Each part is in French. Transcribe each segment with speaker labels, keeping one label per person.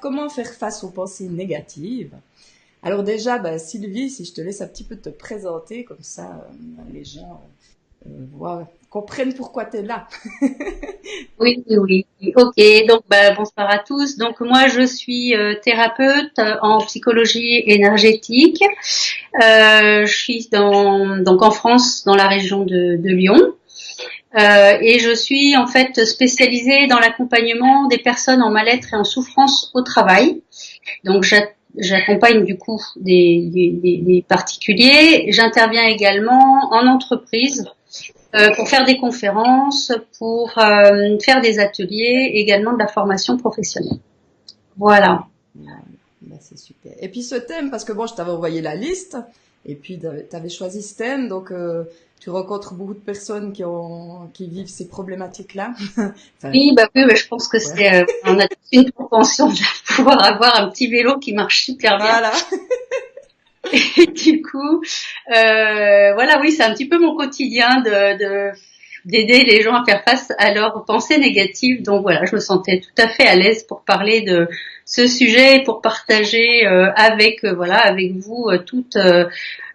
Speaker 1: comment faire face aux pensées négatives. Alors déjà, Sylvie, si je te laisse un petit peu te présenter, comme ça les gens comprennent pourquoi tu es là.
Speaker 2: Oui, oui, oui. Ok, donc bonsoir à tous. Donc moi je suis thérapeute en psychologie énergétique. Je suis donc en France, dans la région de Lyon. Et je suis en fait spécialisée dans l'accompagnement des personnes en mal-être et en souffrance au travail. Donc j'accompagne du coup des particuliers. J'interviens également en entreprise pour faire des conférences, pour faire des ateliers, également de la formation professionnelle. Voilà.
Speaker 1: C'est super. Et puis ce thème, parce que bon, je t'avais envoyé la liste, et puis tu avais choisi ce thème, donc tu rencontres beaucoup de personnes qui vivent ces problématiques-là. Enfin,
Speaker 2: Oui, oui, je pense que
Speaker 1: ouais.
Speaker 2: c'est, on a tous une propension de pouvoir avoir un petit vélo qui marche super bien.
Speaker 1: Voilà.
Speaker 2: Et du coup, voilà, oui, c'est un petit peu mon quotidien d'aider les gens à faire face à leurs pensées négatives. Donc voilà, je me sentais tout à fait à l'aise pour parler de ce sujet, pour partager avec vous toutes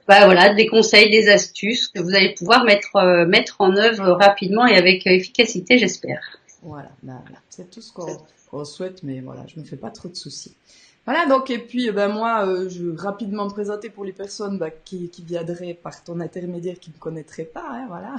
Speaker 2: voilà, des conseils, des astuces que vous allez pouvoir mettre en œuvre rapidement et avec efficacité, j'espère.
Speaker 1: Voilà, c'est tout ce qu'on souhaite, mais voilà, je me fais pas trop de soucis. Voilà, donc, et puis, moi, je vais rapidement me présenter pour les personnes qui viendraient par ton intermédiaire, qui ne me connaîtraient pas, hein, voilà.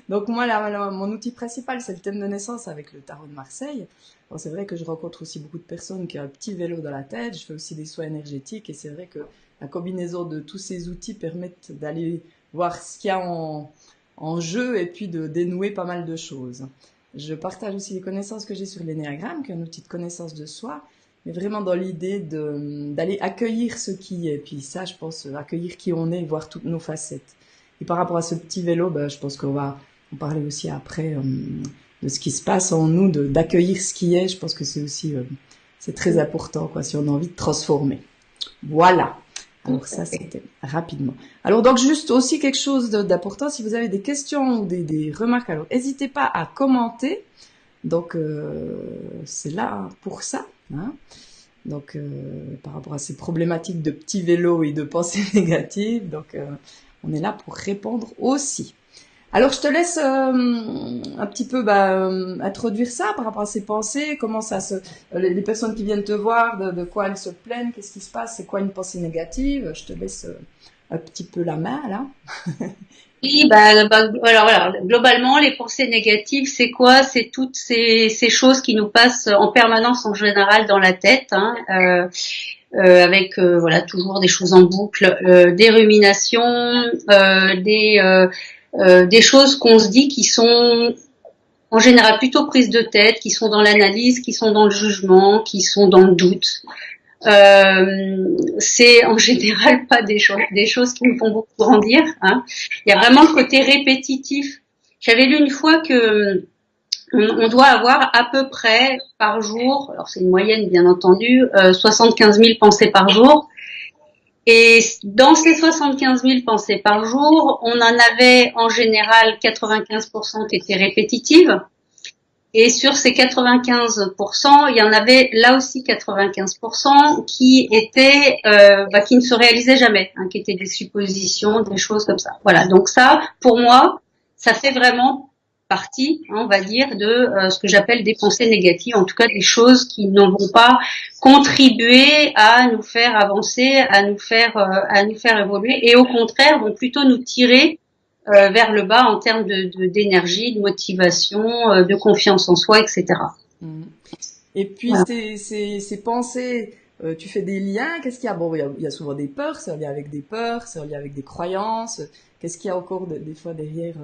Speaker 1: Donc, moi, mon outil principal, c'est le thème de naissance avec le tarot de Marseille. Bon, c'est vrai que je rencontre aussi beaucoup de personnes qui ont un petit vélo dans la tête. Je fais aussi des soins énergétiques, et c'est vrai que la combinaison de tous ces outils permettent d'aller voir ce qu'il y a en jeu, et puis de dénouer pas mal de choses. Je partage aussi les connaissances que j'ai sur l'énéagramme, qui est un outil de connaissance de soi, mais vraiment dans l'idée d'aller accueillir ce qui est. Puis ça, je pense, accueillir qui on est, voir toutes nos facettes. Et par rapport à ce petit vélo, je pense qu'on va en parler aussi après de ce qui se passe en nous, d'accueillir ce qui est. Je pense que c'est aussi c'est très important, quoi, si on a envie de transformer. Voilà. Alors ça, c'était rapidement. Alors donc juste aussi quelque chose d'important, si vous avez des questions ou des remarques, alors n'hésitez pas à commenter. Donc c'est là pour ça. Hein. Donc par rapport à ces problématiques de petits vélos et de pensées négatives, donc on est là pour répondre aussi. Alors je te laisse un petit peu introduire ça par rapport à ces pensées, comment ça les personnes qui viennent te voir, de quoi elles se plaignent, qu'est-ce qui se passe, c'est quoi une pensée négative. Je te laisse un petit peu la main là.
Speaker 2: Oui, alors voilà, globalement, les pensées négatives, c'est quoi? C'est toutes ces choses qui nous passent en permanence en général dans la tête, hein, avec voilà toujours des choses en boucle, des ruminations, des choses qu'on se dit qui sont en général plutôt prises de tête, qui sont dans l'analyse, qui sont dans le jugement, qui sont dans le doute. C'est en général pas des choses qui nous font beaucoup grandir. Hein. Il y a vraiment le côté répétitif. J'avais lu une fois que on doit avoir à peu près par jour, alors c'est une moyenne bien entendu, 75 000 pensées par jour. Et dans ces 75 000 pensées par jour, on en avait en général 95% qui étaient répétitives. Et sur ces 95%, il y en avait là aussi 95% qui étaient, qui ne se réalisaient jamais, hein, qui étaient des suppositions, des choses comme ça. Voilà. Donc ça, pour moi, ça fait vraiment partie, hein, on va dire, de ce que j'appelle des pensées négatives, en tout cas des choses qui ne vont pas contribuer à nous faire avancer, à nous faire évoluer, et au contraire vont plutôt nous tirer vers le bas en termes d'énergie, de motivation, de confiance en soi, etc.
Speaker 1: Et puis
Speaker 2: Voilà.
Speaker 1: ces pensées, tu fais des liens. Qu'est-ce qu'il y a? Bon, il y a souvent des peurs, c'est en lien avec des peurs, c'est en lien avec des croyances. Qu'est-ce qu'il y a encore des fois derrière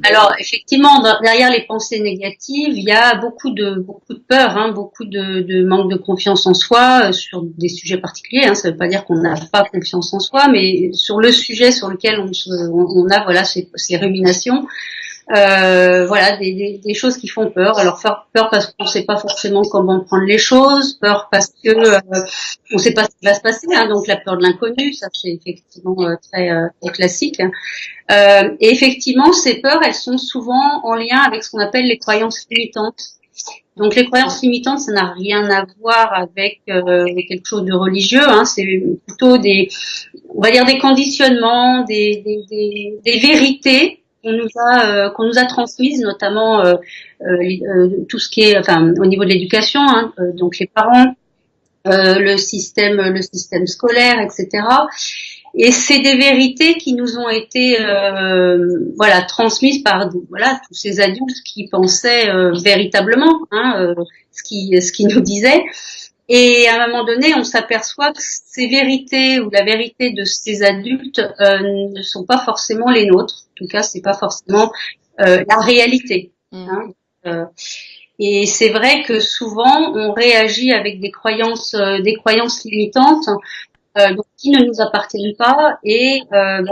Speaker 2: Alors effectivement, derrière les pensées négatives, il y a beaucoup de peur, hein, beaucoup de manque de confiance en soi sur des sujets particuliers. Hein, ça ne veut pas dire qu'on n'a pas confiance en soi, mais sur le sujet sur lequel on a voilà ces ruminations. Voilà des choses qui font peur. Alors peur parce qu'on ne sait pas forcément comment prendre les choses, peur parce que on ne sait pas ce qui va se passer, hein, donc la peur de l'inconnu, ça c'est effectivement très classique. Et effectivement, ces peurs, elles sont souvent en lien avec ce qu'on appelle les croyances limitantes. Donc les croyances limitantes, ça n'a rien à voir avec quelque chose de religieux, hein. C'est plutôt on va dire des conditionnements, des vérités qu'on nous a transmises, notamment tout ce qui est, enfin, au niveau de l'éducation, hein, donc les parents, le système scolaire, etc. Et c'est des vérités qui nous ont été voilà, transmises par voilà, tous ces adultes qui pensaient véritablement, hein, ce qui nous disaient. Et à un moment donné, on s'aperçoit que ces vérités ou la vérité de ces adultes ne sont pas forcément les nôtres. En tout cas, c'est pas forcément la réalité. Hein. Et c'est vrai que souvent, on réagit avec des croyances limitantes donc qui ne nous appartiennent pas, et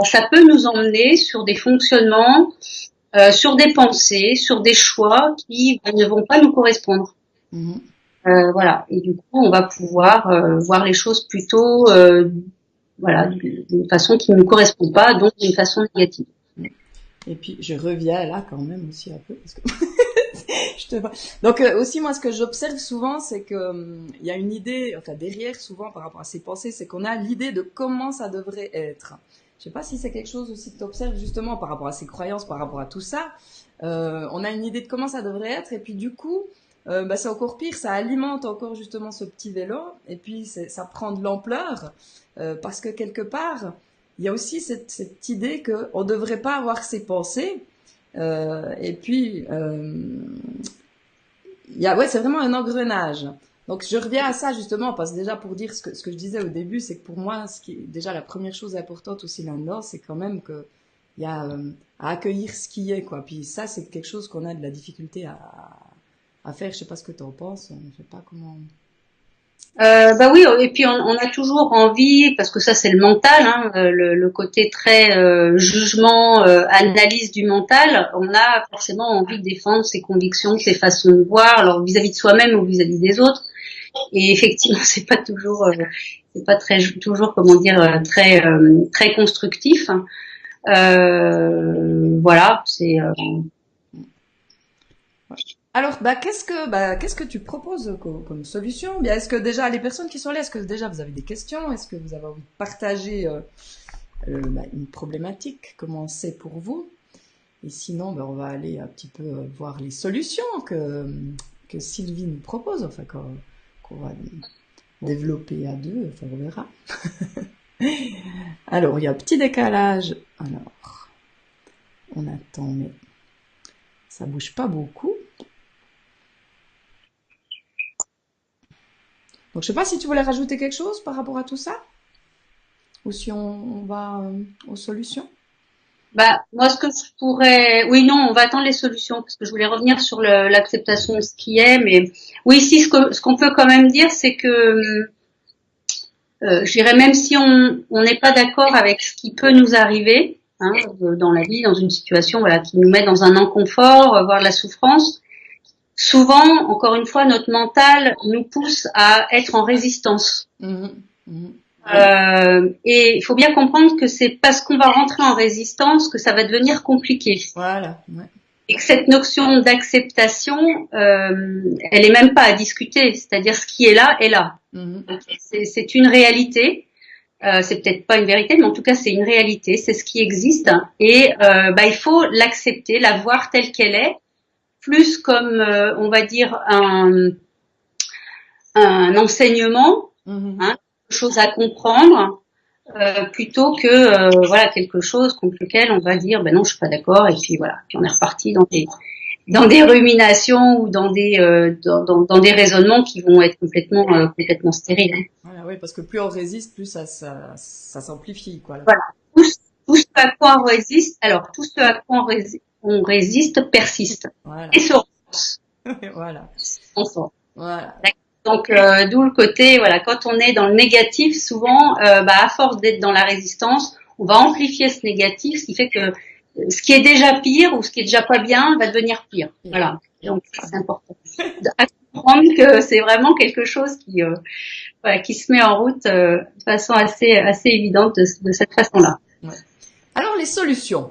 Speaker 2: ça peut nous emmener sur des fonctionnements, sur des pensées, sur des choix qui ne vont pas nous correspondre. Voilà, et du coup on va pouvoir voir les choses plutôt voilà, d'une façon qui ne nous correspond pas, donc d'une façon négative.
Speaker 1: Et puis je reviens là quand même aussi un peu parce que je te vois. Donc aussi moi ce que j'observe souvent c'est que il y a une idée, enfin derrière souvent par rapport à ces pensées, c'est qu'on a l'idée de comment ça devrait être. Je sais pas si c'est quelque chose aussi que tu observes justement par rapport à ces croyances, par rapport à tout ça. On a une idée de comment ça devrait être et puis du coup c'est encore pire, ça alimente encore justement ce petit vélo et puis ça prend de l'ampleur parce que quelque part il y a aussi cette idée qu'on ne devrait pas avoir ces pensées. Et puis, ouais, c'est vraiment un engrenage. Donc, je reviens à ça justement, parce que déjà pour dire ce que je disais au début, c'est que pour moi, déjà la première chose importante aussi là-dedans, c'est quand même que il y a à accueillir ce qui est, quoi. Puis ça, c'est quelque chose qu'on a de la difficulté à faire. Je sais pas ce que tu en penses. Je sais pas comment.
Speaker 2: Bah oui, et puis on a toujours envie, parce que ça c'est le mental, hein, le côté très jugement, analyse du mental, on a forcément envie de défendre ses convictions, ses façons de voir, alors vis-à-vis de soi-même ou vis-à-vis des autres. Et effectivement, c'est pas toujours comment dire très constructif. Voilà, c'est.
Speaker 1: Alors, qu'est-ce que tu proposes comme solution? Bien, est-ce que déjà les personnes qui sont là, est-ce que déjà vous avez des questions? Est-ce que vous avez envie de partager une problématique? Comment c'est pour vous? Et sinon, on va aller un petit peu voir les solutions que Sylvie nous propose, enfin qu'on va développer à deux, enfin on verra. Alors, il y a un petit décalage. Alors, on attend, mais ça bouge pas beaucoup. Donc, je sais pas si tu voulais rajouter quelque chose par rapport à tout ça, ou si on va aux solutions.
Speaker 2: Bah, moi, ce que je pourrais, oui, non, on va attendre les solutions parce que je voulais revenir sur l'acceptation de ce qui est, mais oui, ici, ce qu'on peut quand même dire, c'est que, je dirais même si on n'est pas d'accord avec ce qui peut nous arriver, hein, dans la vie, dans une situation, voilà, qui nous met dans un inconfort, voire de la souffrance. Souvent, encore une fois, notre mental nous pousse à être en résistance. Et il faut bien comprendre que c'est parce qu'on va rentrer en résistance que ça va devenir compliqué.
Speaker 1: Voilà. Ouais.
Speaker 2: Et que cette notion d'acceptation, elle est même pas à discuter. C'est-à-dire ce qui est là est là. C'est une réalité. C'est peut-être pas une vérité, mais en tout cas c'est une réalité. C'est ce qui existe. Et il faut l'accepter, la voir telle qu'elle est, plus comme on va dire un enseignement. Hein, chose à comprendre plutôt que voilà quelque chose contre lequel on va dire ben non je suis pas d'accord et puis voilà puis on est reparti dans des ruminations ou dans des raisonnements qui vont être complètement stériles. Hein.
Speaker 1: Voilà, oui, parce que plus on résiste, plus ça s'amplifie quoi. Là.
Speaker 2: Voilà, tout ce à quoi on résiste, alors tout ce à quoi on résiste persiste et se renforce.
Speaker 1: Voilà. Voilà.
Speaker 2: Donc d'où le côté voilà quand on est dans le négatif souvent à force d'être dans la résistance on va amplifier ce négatif ce qui fait que ce qui est déjà pire ou ce qui est déjà pas bien va devenir pire voilà donc c'est important à comprendre que c'est vraiment quelque chose qui se met en route de façon assez évidente de cette façon-là.
Speaker 1: Ouais. Alors les solutions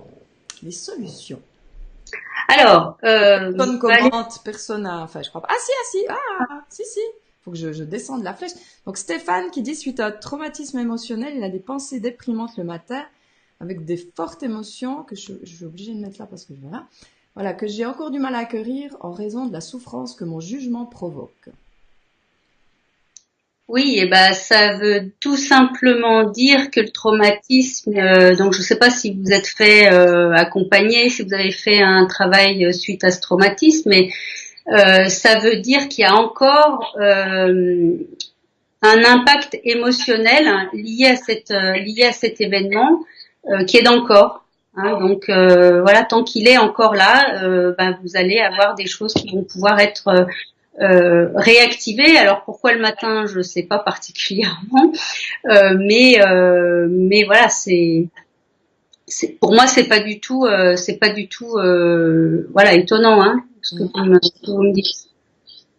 Speaker 2: Alors,
Speaker 1: Personne commente, personne a, enfin, je crois pas. Si. Faut que je descende la flèche. Donc, Stéphane qui dit, suite à un traumatisme émotionnel, il a des pensées déprimantes le matin, avec des fortes émotions que je suis obligée de mettre là parce que voilà. Voilà, que j'ai encore du mal à accueillir en raison de la souffrance que mon jugement provoque.
Speaker 2: oui, et ben ça veut tout simplement dire que le traumatisme, donc je ne sais pas si vous êtes fait accompagner, si vous avez fait un travail suite à ce traumatisme, mais ça veut dire qu'il y a encore un impact émotionnel lié à cet événement qui est dans le corps. Hein. Donc voilà, tant qu'il est encore là, ben, vous allez avoir des choses qui vont pouvoir être réactivées. Alors pourquoi le matin, je ne sais pas particulièrement, mais voilà, pour moi c'est pas du tout voilà étonnant hein, ce que vous me dites.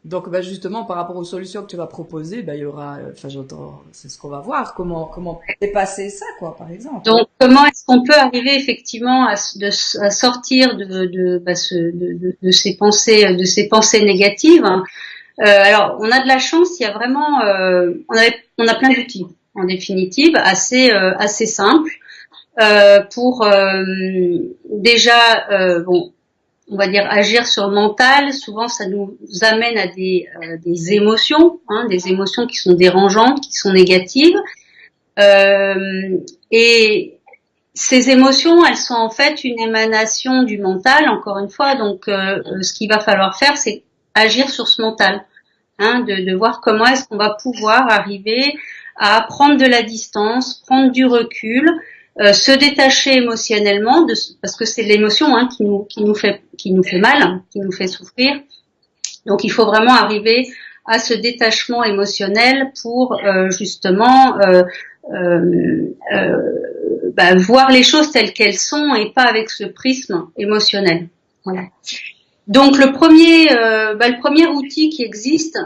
Speaker 1: Donc, bah, justement, par rapport aux solutions que tu vas proposer, bah, il y aura, enfin, j'entends, c'est ce qu'on va voir, comment dépasser ça, quoi, par exemple.
Speaker 2: Donc, comment est-ce qu'on peut arriver effectivement à sortir de ces pensées négatives hein. Alors, on a de la chance, il y a vraiment, on a plein d'outils en définitive, assez simples pour déjà, bon, on va dire agir sur le mental. Souvent, ça nous amène à des émotions, hein, des émotions qui sont dérangeantes, qui sont négatives. Et ces émotions, elles sont en fait une émanation du mental, encore une fois. Donc, ce qu'il va falloir faire, c'est agir sur ce mental, hein, de voir comment est-ce qu'on va pouvoir arriver à prendre de la distance, prendre du recul, se détacher émotionnellement, parce que c'est l'émotion hein, qui nous fait mal, qui nous fait souffrir. Donc, il faut vraiment arriver à ce détachement émotionnel pour justement voir les choses telles qu'elles sont et pas avec ce prisme émotionnel. Voilà. Donc le premier outil qui existe,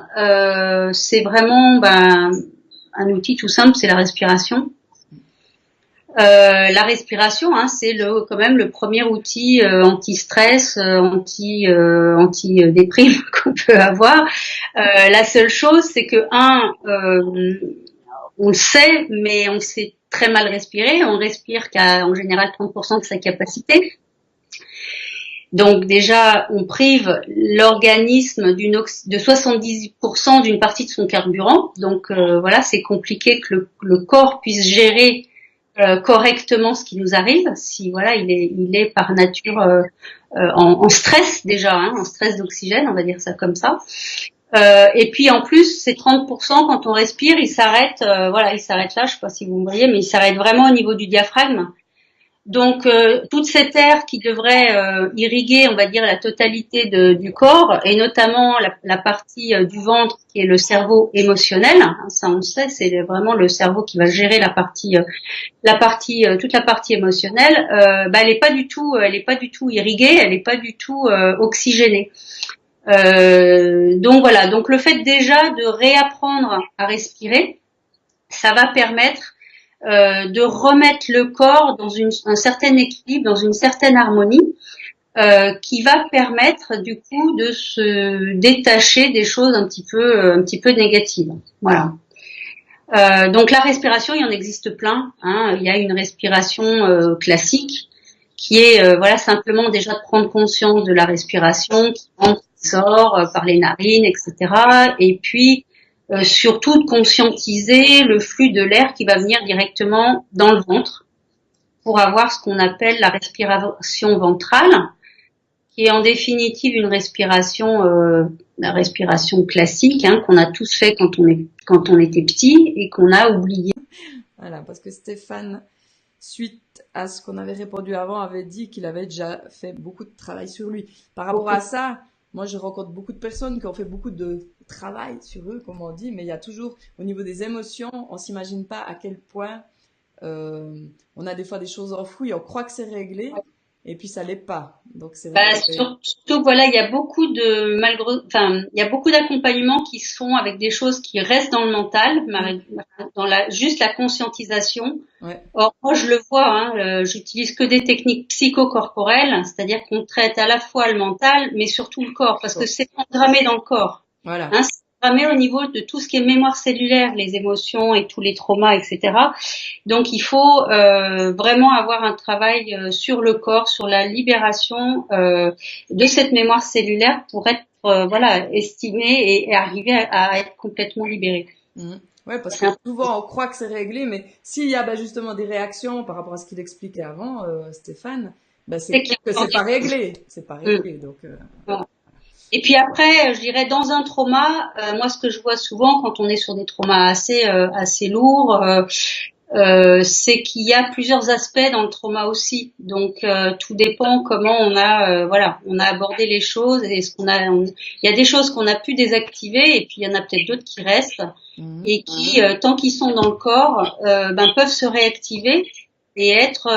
Speaker 2: c'est vraiment un outil tout simple, c'est la respiration. La respiration, hein, c'est quand même le premier outil anti-stress, anti-déprime qu'on peut avoir. La seule chose, c'est que on le sait, mais on sait très mal respirer. On respire qu'à en général 30% de sa capacité. Donc déjà, on prive l'organisme de 70% d'une partie de son carburant. Donc voilà, c'est compliqué que le corps puisse gérer correctement ce qui nous arrive. Si voilà, il est par nature en stress déjà, hein, en stress d'oxygène, on va dire ça comme ça. Et puis en plus, ces 30%, quand on respire, il s'arrête là, je sais pas si vous me voyez, mais il s'arrête vraiment au niveau du diaphragme. Donc toute cette air qui devrait irriguer, on va dire, la totalité du corps, et notamment la partie du ventre qui est le cerveau émotionnel, hein, ça on sait, c'est vraiment le cerveau qui va gérer toute la partie émotionnelle, elle est pas du tout irriguée, elle est pas du tout oxygénée. Donc voilà, donc le fait déjà de réapprendre à respirer, ça va permettre de remettre le corps dans un certain équilibre, dans une certaine harmonie, qui va permettre du coup de se détacher des choses un petit peu négatives. Voilà. Donc la respiration, il y en existe plein. Hein. Il y a une respiration classique qui est voilà simplement déjà de prendre conscience de la respiration qui entre, qui sort par les narines, etc. Et puis surtout de conscientiser le flux de l'air qui va venir directement dans le ventre pour avoir ce qu'on appelle la respiration ventrale, qui est en définitive une la respiration classique hein, qu'on a tous fait quand on était petit et qu'on a oublié.
Speaker 1: Voilà, parce que Stéphane, suite à ce qu'on avait répondu avant, avait dit qu'il avait déjà fait beaucoup de travail sur lui. Par rapport à ça, moi je rencontre beaucoup de personnes qui ont fait beaucoup de travail sur eux, comme on dit, mais il y a toujours, au niveau des émotions, on s'imagine pas à quel point on a des fois des choses enfouies, on croit que c'est réglé, et puis ça l'est pas. Donc c'est vrai
Speaker 2: Bah,
Speaker 1: que
Speaker 2: surtout, voilà, il y a beaucoup de il y a beaucoup d'accompagnements qui se font avec des choses qui restent dans le mental, dans juste la conscientisation.
Speaker 1: ouais,
Speaker 2: Or, moi, je le vois, hein, j'utilise que des techniques psychocorporelles, c'est-à-dire qu'on traite à la fois le mental, mais surtout le corps, parce que c'est engrammé dans le corps.
Speaker 1: voilà.
Speaker 2: Hein, c'est engrammé au niveau de tout ce qui est mémoire cellulaire, les émotions et tous les traumas, etc. Donc, il faut vraiment avoir un travail sur le corps, sur la libération de cette mémoire cellulaire pour être voilà estimé et arriver à être complètement libéré.
Speaker 1: Mhm. Ouais, parce que
Speaker 2: C'est un-
Speaker 1: souvent on croit que c'est réglé, mais s'il y a bah, justement des réactions par rapport à ce qu'il expliquait avant, Stéphane, bah, c'est
Speaker 2: c'est qu'il
Speaker 1: clair que
Speaker 2: y a
Speaker 1: c'est pas réglé. C'est pas
Speaker 2: Mm.
Speaker 1: réglé, donc
Speaker 2: Voilà. Et puis après, je dirais dans un trauma, moi ce que je vois souvent quand on est sur des traumas assez lourds, c'est qu'il y a plusieurs aspects dans le trauma aussi. Donc tout dépend comment on a abordé les choses et il y a des choses qu'on a pu désactiver et puis il y en a peut-être d'autres qui restent
Speaker 1: mhm.
Speaker 2: et qui tant qu'ils sont dans le corps, peuvent se réactiver et être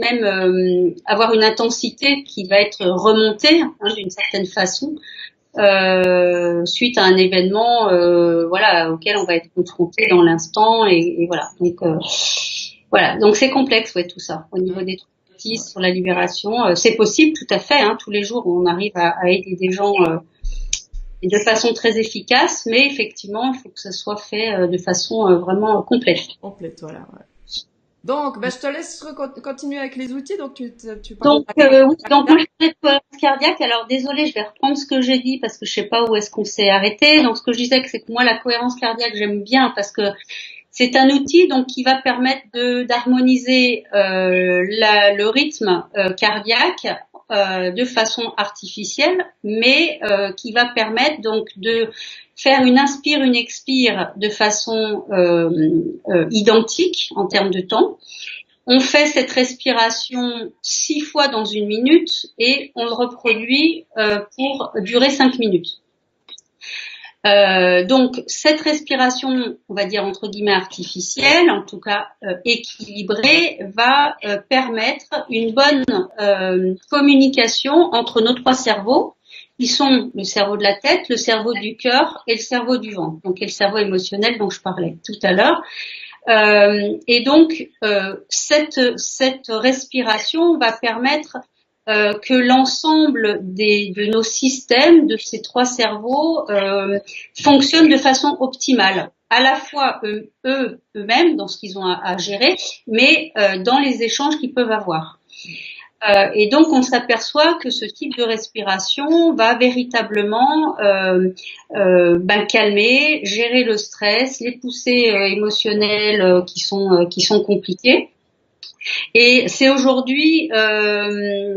Speaker 2: même avoir une intensité qui va être remontée hein, d'une certaine façon suite à un événement auquel on va être confronté dans l'instant et voilà donc c'est complexe tout ça au niveau des traumatismes
Speaker 1: Ouais.
Speaker 2: sur la libération c'est possible tout à fait hein, tous les jours on arrive à aider des gens de façon très efficace mais effectivement il faut que ça soit fait de façon vraiment complète.
Speaker 1: Complète, voilà. Ouais. Donc, bah, je te laisse continuer avec les outils. Donc, tu parles
Speaker 2: Donc
Speaker 1: de
Speaker 2: oui, donc moi je fais de cohérence cardiaque. Alors désolée, je vais reprendre ce que j'ai dit parce que je sais pas où est-ce qu'on s'est arrêté. Donc ce que je disais, c'est que moi la cohérence cardiaque j'aime bien parce que c'est un outil donc qui va permettre d'harmoniser le rythme cardiaque de façon artificielle, mais qui va permettre donc de faire une inspire, une expire de façon identique en termes de temps. On fait cette respiration 6 fois dans 1 minute et on le reproduit pour durer 5 minutes. Donc cette respiration, on va dire entre guillemets artificielle, en tout cas équilibrée, va permettre une bonne communication entre nos 3 cerveaux, qui sont le cerveau de la tête, le cerveau du cœur et le cerveau du ventre, donc et le cerveau émotionnel dont je parlais tout à l'heure. Et donc cette respiration va permettre que l'ensemble de nos systèmes, de ces 3 cerveaux, fonctionnent de façon optimale, à la fois eux-mêmes dans ce qu'ils ont à gérer, mais dans les échanges qu'ils peuvent avoir. Et donc on s'aperçoit que ce type de respiration va véritablement calmer, gérer le stress, les poussées émotionnelles qui sont compliquées. Et c'est aujourd'hui,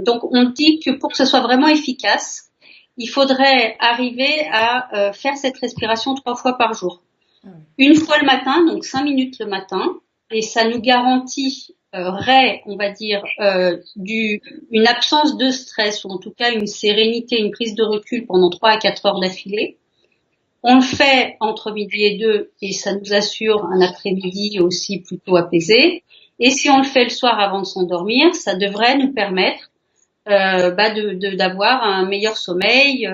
Speaker 2: donc on dit que pour que ce soit vraiment efficace, il faudrait arriver à faire cette respiration 3 fois par jour. Une fois le matin, donc 5 minutes le matin, et ça nous garantit on va dire, une absence de stress, ou en tout cas une sérénité, une prise de recul pendant 3 à 4 heures d'affilée. On le fait entre midi et 2 et ça nous assure un après-midi aussi plutôt apaisé. Et si on le fait le soir avant de s'endormir, ça devrait nous permettre d'avoir un meilleur sommeil,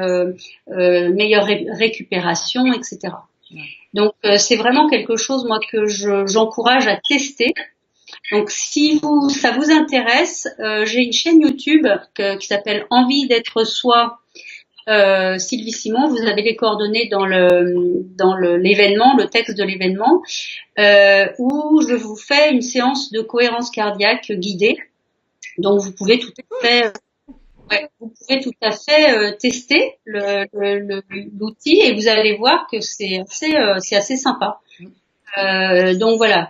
Speaker 2: meilleure récupération, etc. Donc c'est vraiment quelque chose moi que j'encourage à tester. Donc si ça vous intéresse, j'ai une chaîne YouTube qui s'appelle Envie d'être soi. Sylvie Simon, vous avez les coordonnées dans l'événement, le texte de l'événement, où je vous fais une séance de cohérence cardiaque guidée. Donc vous pouvez tout à fait tester l'outil et vous allez voir que c'est assez sympa. Donc voilà.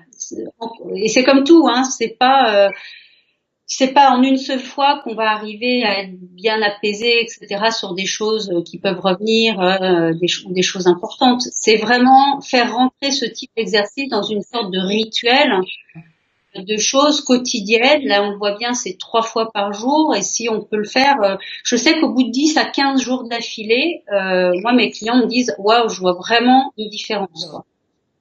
Speaker 2: Et c'est comme tout, hein. C'est pas en une seule fois qu'on va arriver à être bien apaisé, etc. sur des choses qui peuvent revenir, des choses importantes. C'est vraiment faire rentrer ce type d'exercice dans une sorte de rituel, de choses quotidiennes. Là, on le voit bien, c'est 3 fois par jour. Et si on peut le faire, je sais qu'au bout de 10 à 15 jours d'affilée, moi, mes clients me disent, waouh, je vois vraiment une différence, quoi.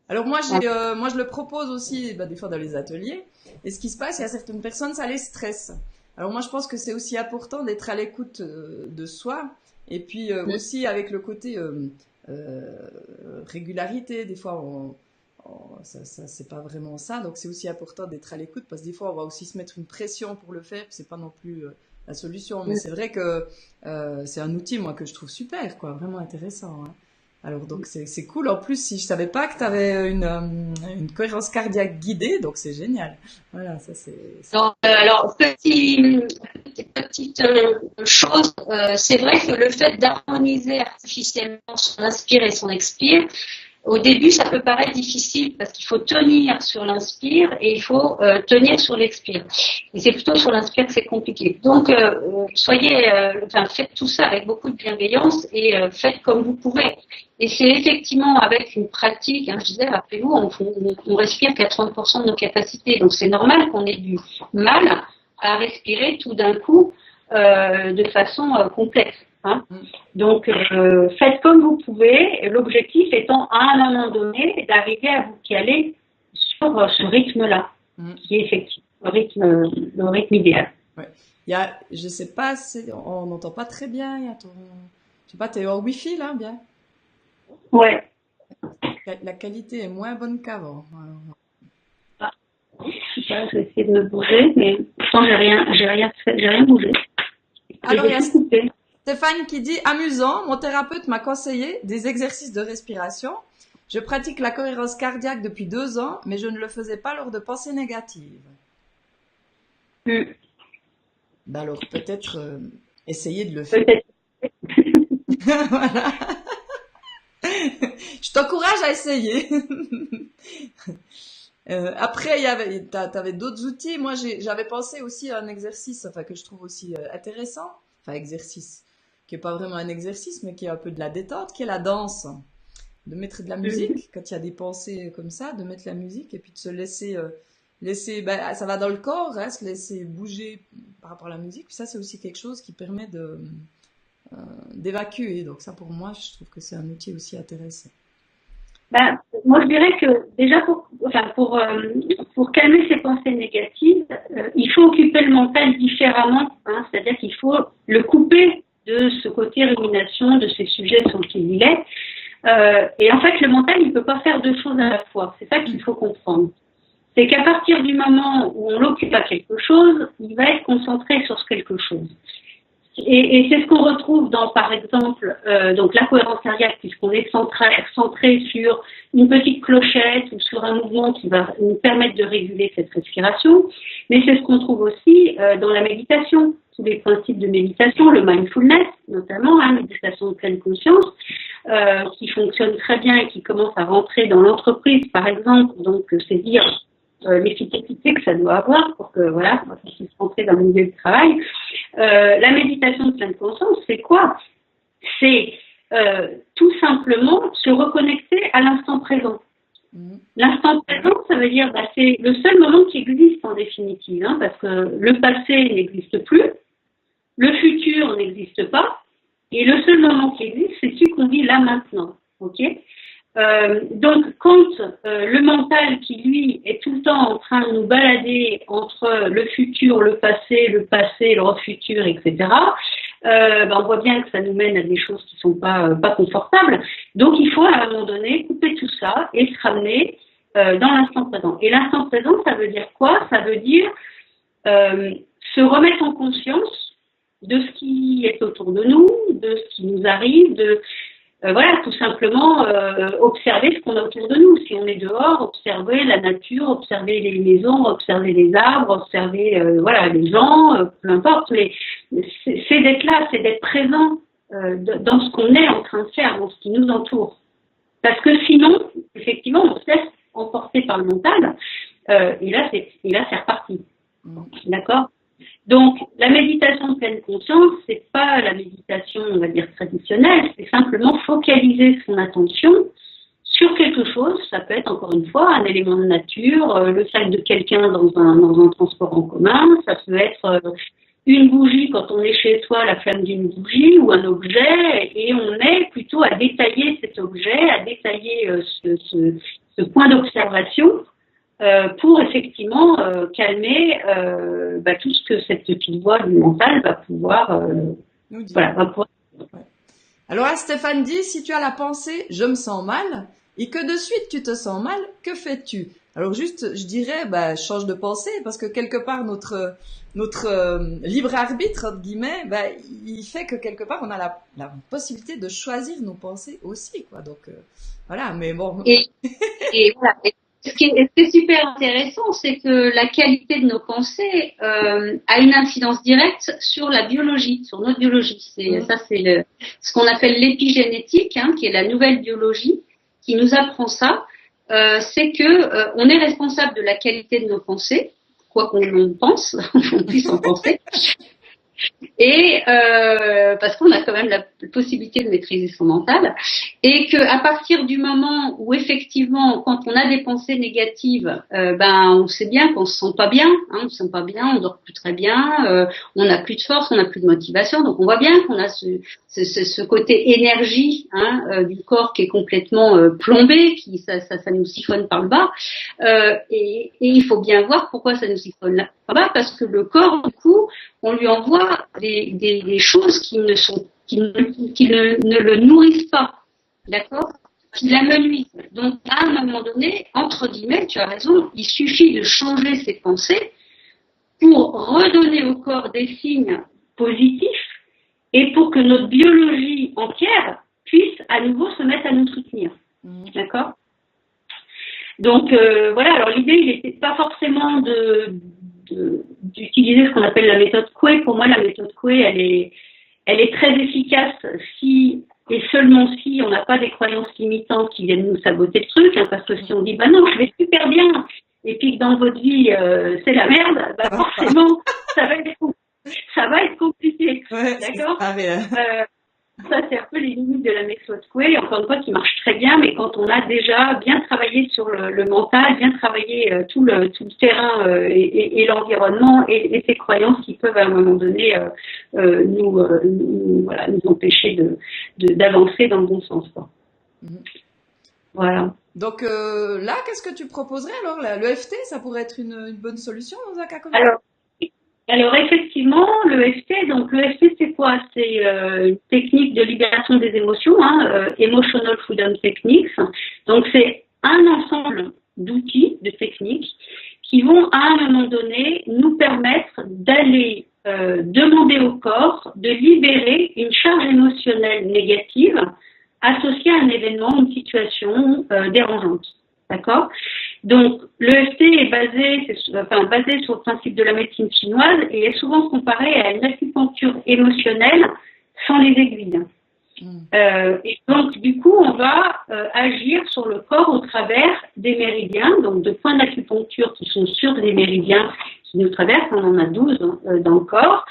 Speaker 1: Alors moi, je le propose aussi des fois dans les ateliers. Et ce qui se passe, il y a certaines personnes, ça les stresse. Alors moi, je pense que c'est aussi important d'être à l'écoute de soi, et puis aussi avec le côté euh, régularité. Des fois, ça c'est pas vraiment ça, donc c'est aussi important d'être à l'écoute parce que des fois, on va aussi se mettre une pression pour le faire, puis c'est pas non plus la solution. Mais c'est vrai que c'est un outil, moi, que je trouve super, quoi, vraiment intéressant. Hein. Alors donc c'est cool. En plus, si je savais pas que tu avais une cohérence cardiaque guidée, donc c'est génial. Voilà, ça c'est.
Speaker 2: Alors, petite chose, c'est vrai que le fait d'harmoniser artificiellement son inspire et son expire, au début, ça peut paraître difficile parce qu'il faut tenir sur l'inspire et il faut tenir sur l'expire. Et c'est plutôt sur l'inspire que c'est compliqué. Donc, faites tout ça avec beaucoup de bienveillance et faites comme vous pouvez. Et c'est effectivement avec une pratique, hein, je disais, rappelez-vous, on respire 80% de nos capacités. Donc, c'est normal qu'on ait du mal à respirer tout d'un coup de façon complexe. Hein. Donc, faites comme vous pouvez, l'objectif étant à un moment donné d'arriver à vous caler sur ce rythme-là, qui est effectivement le rythme idéal.
Speaker 1: Ouais. Je sais pas, on n'entend pas très bien, il y a je sais pas, t'es en Wi-Fi là, bien?
Speaker 2: Ouais.
Speaker 1: La qualité est moins bonne qu'avant.
Speaker 2: Je sais pas, je vais essayer de me bouger, mais pourtant j'ai rien bougé.
Speaker 1: Alors, il y a Stéphane qui dit, amusant, mon thérapeute m'a conseillé des exercices de respiration. Je pratique la cohérence cardiaque depuis 2 ans, mais je ne le faisais pas lors de pensées négatives. Ben alors, peut-être essayer de le faire. Voilà. Je t'encourage à essayer. Après, t'avais d'autres outils. Moi, j'avais pensé aussi à un exercice, enfin, que je trouve aussi intéressant. Enfin, exercice, qui est pas vraiment un exercice, mais qui est un peu de la détente, qui est la danse. De mettre de la musique, quand il y a des pensées comme ça, de mettre la musique et puis de se laisser, ça va dans le corps, hein, se laisser bouger par rapport à la musique. Puis ça, c'est aussi quelque chose qui permet d'évacuer. Donc ça, pour moi, je trouve que c'est un outil aussi intéressant.
Speaker 2: Moi, je dirais que déjà pour calmer ces pensées négatives, il faut occuper le mental différemment. Hein, c'est-à-dire qu'il faut le couper de ce côté rumination, de ces sujets sur lesquels il est. Et en fait, le mental, il ne peut pas faire 2 choses à la fois. C'est ça qu'il faut comprendre. C'est qu'à partir du moment où on l'occupe à quelque chose, il va être concentré sur ce quelque chose. Et c'est ce qu'on retrouve dans, par exemple, donc la cohérence cardiaque, puisqu'on est centré sur une petite clochette ou sur un mouvement qui va nous permettre de réguler cette respiration. Mais c'est ce qu'on trouve aussi dans la méditation, tous les principes de méditation, le mindfulness notamment, hein, méditation de pleine conscience, qui fonctionne très bien et qui commence à rentrer dans l'entreprise, par exemple. Donc, c'est dire l'efficacité que ça doit avoir pour que voilà, on puisse rentrer dans le milieu du travail. La méditation de pleine conscience, c'est quoi? C'est tout simplement se reconnecter à l'instant présent. L'instant présent, ça veut dire c'est le seul moment qui existe en définitive, hein, parce que le passé n'existe plus, le futur n'existe pas, et le seul moment qui existe, c'est celui qu'on vit là maintenant. Ok? Donc, quand le mental qui, lui, est tout le temps en train de nous balader entre le futur, le passé, le futur, etc., on voit bien que ça nous mène à des choses qui sont pas confortables. Donc, il faut, à un moment donné, couper tout ça et se ramener dans l'instant présent. Et l'instant présent, ça veut dire quoi? Ça veut dire se remettre en conscience de ce qui est autour de nous, de ce qui nous arrive, voilà, tout simplement observer ce qu'on a autour de nous. Si on est dehors, observer la nature, observer les maisons, observer les arbres, observer les gens, peu importe. Mais c'est d'être là, c'est d'être présent dans ce qu'on est en train de faire, dans ce qui nous entoure. Parce que sinon, effectivement, on se laisse emporter par le mental et là c'est reparti. D'accord? Donc, la méditation de pleine conscience, c'est pas la méditation, on va dire, traditionnelle, c'est simplement focaliser son attention sur quelque chose. Ça peut être, encore une fois, un élément de nature, le sac de quelqu'un dans un transport en commun, ça peut être une bougie quand on est chez soi, la flamme d'une bougie ou un objet, et on est plutôt à détailler cet objet, à détailler ce point d'observation pour effectivement calmer tout ce que cette petite voix du mental va pouvoir,
Speaker 1: Nous dit.
Speaker 2: voilà, va pouvoir.
Speaker 1: Ouais. Alors là, Stéphane dit, si tu as la pensée « je me sens mal » et que de suite tu te sens mal, que fais-tu? Alors juste, je dirais, change de pensée, parce que quelque part notre libre arbitre entre guillemets, il fait que quelque part on a la possibilité de choisir nos pensées aussi, quoi. Donc voilà, mais bon.
Speaker 2: Et voilà. Et ce qui est super intéressant, c'est que la qualité de nos pensées a une incidence directe sur la biologie, sur notre biologie. Ça, c'est ce qu'on appelle l'épigénétique, qui est la nouvelle biologie, qui nous apprend ça. C'est que on est responsable de la qualité de nos pensées, quoi qu'on pense, qu'on puisse en penser. Et parce qu'on a quand même la possibilité de maîtriser son mental, et que à partir du moment où effectivement, quand on a des pensées négatives, on sait bien qu'on se sent pas bien, on se sent pas bien, on dort plus très bien, on n'a plus de force, on n'a plus de motivation, donc on voit bien qu'on a ce côté énergie du corps qui est complètement plombé, qui ça nous siphonne par le bas, et il faut bien voir pourquoi ça nous siphonne par le bas, parce que le corps du coup on lui envoie des choses qui ne le nourrissent pas, d'accord, qui l'amenuisent. Donc à un moment donné, entre guillemets, tu as raison, il suffit de changer ses pensées pour redonner au corps des signes positifs et pour que notre biologie entière puisse à nouveau se mettre à nous soutenir, d'accord. Donc voilà, alors l'idée, il n'était pas forcément d'utiliser ce qu'on appelle la méthode Coué. Pour moi, la méthode Coué, elle est très efficace si et seulement si on n'a pas des croyances limitantes qui viennent nous saboter le truc, parce que si on dit non, je vais super bien, et puis que dans votre vie c'est la merde, forcément ça va être compliqué,
Speaker 1: Ouais,
Speaker 2: d'accord. Ça, c'est un peu les limites de la méthode Coué, encore une fois, qui marche très bien, mais quand on a déjà bien travaillé sur le mental, bien travaillé tout le terrain et l'environnement et ses croyances qui peuvent à un moment donné nous empêcher d'avancer dans le bon sens, quoi. Voilà.
Speaker 1: Donc là, qu'est-ce que tu proposerais alors? L'EFT, ça pourrait être une bonne solution dans un cas comme ça?
Speaker 2: Alors effectivement, l'EFT, donc l'EFT c'est quoi? C'est une technique de libération des émotions, Emotional Freedom Techniques. Donc c'est un ensemble d'outils, de techniques qui vont à un moment donné nous permettre d'aller demander au corps de libérer une charge émotionnelle négative associée à un événement, une situation dérangeante. D'accord? Donc, l'EFT est basé sur le principe de la médecine chinoise et est souvent comparé à une acupuncture émotionnelle sans les aiguilles. Et donc, du coup, on va agir sur le corps au travers des méridiens, donc de points d'acupuncture qui sont sur les méridiens qui nous traversent. On en a 12 dans le corps.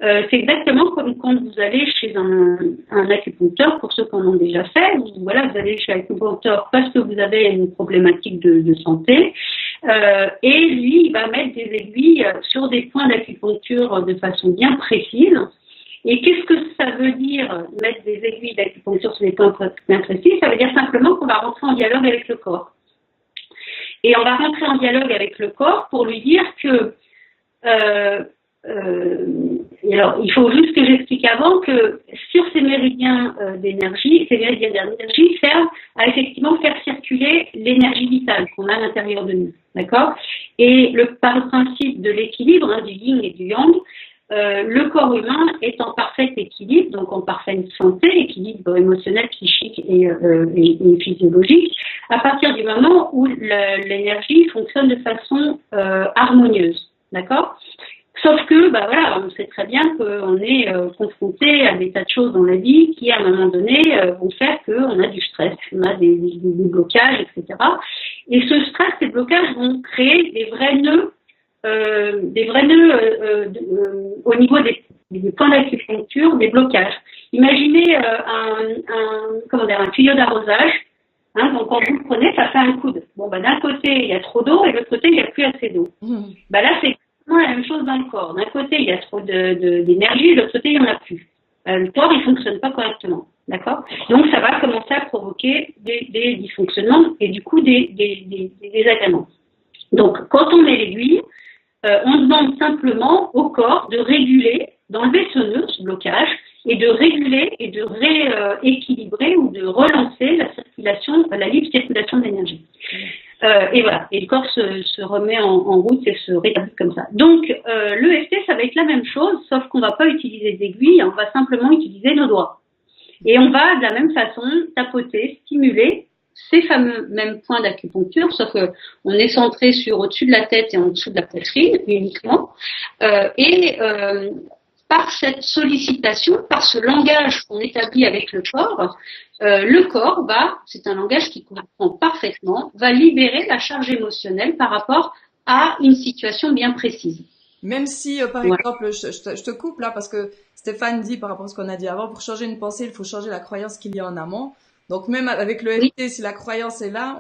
Speaker 2: C'est exactement comme quand vous allez chez un acupuncteur, pour ceux qui en ont déjà fait. Vous allez chez l'acupuncteur parce que vous avez une problématique de santé. Et lui, il va mettre des aiguilles sur des points d'acupuncture de façon bien précise. Et qu'est-ce que ça veut dire, mettre des aiguilles d'acupuncture sur des points bien précis? Ça veut dire simplement qu'on va rentrer en dialogue avec le corps. Et on va rentrer en dialogue avec le corps pour lui dire que alors, il faut juste que j'explique avant que sur ces méridiens d'énergie, ces méridiens d'énergie servent à effectivement faire circuler l'énergie vitale qu'on a à l'intérieur de nous, d'accord? Et par le principe de l'équilibre, du yin et du yang, le corps humain est en parfait équilibre, donc en parfaite santé, équilibre émotionnel, psychique et physiologique, à partir du moment où l'énergie fonctionne de façon harmonieuse, d'accord? Sauf que, on sait très bien qu'on est confronté à des tas de choses dans la vie qui, à un moment donné, vont faire qu'on a du stress, on a des blocages, etc. Et ce stress, ces blocages vont créer des vrais nœuds au niveau des points d'acupuncture, des blocages. Imaginez un tuyau d'arrosage. Donc quand vous le prenez, ça fait un coude. D'un côté, il y a trop d'eau et de l'autre côté, il n'y a plus assez d'eau. Là, c'est la même chose dans le corps. D'un côté, il y a trop d'énergie, et de l'autre côté, il n'y en a plus. Le corps, il ne fonctionne pas correctement. D'accord? Donc, ça va commencer à provoquer des dysfonctionnements et du coup, des désagréments. Donc, quand on met l'aiguille, on demande simplement au corps de réguler, d'enlever ce nœud, ce blocage, et de réguler et de rééquilibrer ou de relancer la circulation, la libre circulation d'énergie. Et voilà, et le corps se remet en route et se rétablit comme ça. Donc, l'EFT, ça va être la même chose, sauf qu'on ne va pas utiliser d'aiguille, on va simplement utiliser nos doigts. Et on va, de la même façon, tapoter, stimuler ces fameux mêmes points d'acupuncture, sauf que on est centré sur au-dessus de la tête et en dessous de la poitrine uniquement. Par cette sollicitation, par ce langage qu'on établit avec le corps va, c'est un langage qui comprend parfaitement, va libérer la charge émotionnelle par rapport à une situation bien précise.
Speaker 1: Même si, par exemple, je te coupe là parce que Stéphane dit par rapport à ce qu'on a dit avant, pour changer une pensée, il faut changer la croyance qu'il y a en amont. Donc même avec le FT, si la croyance est là,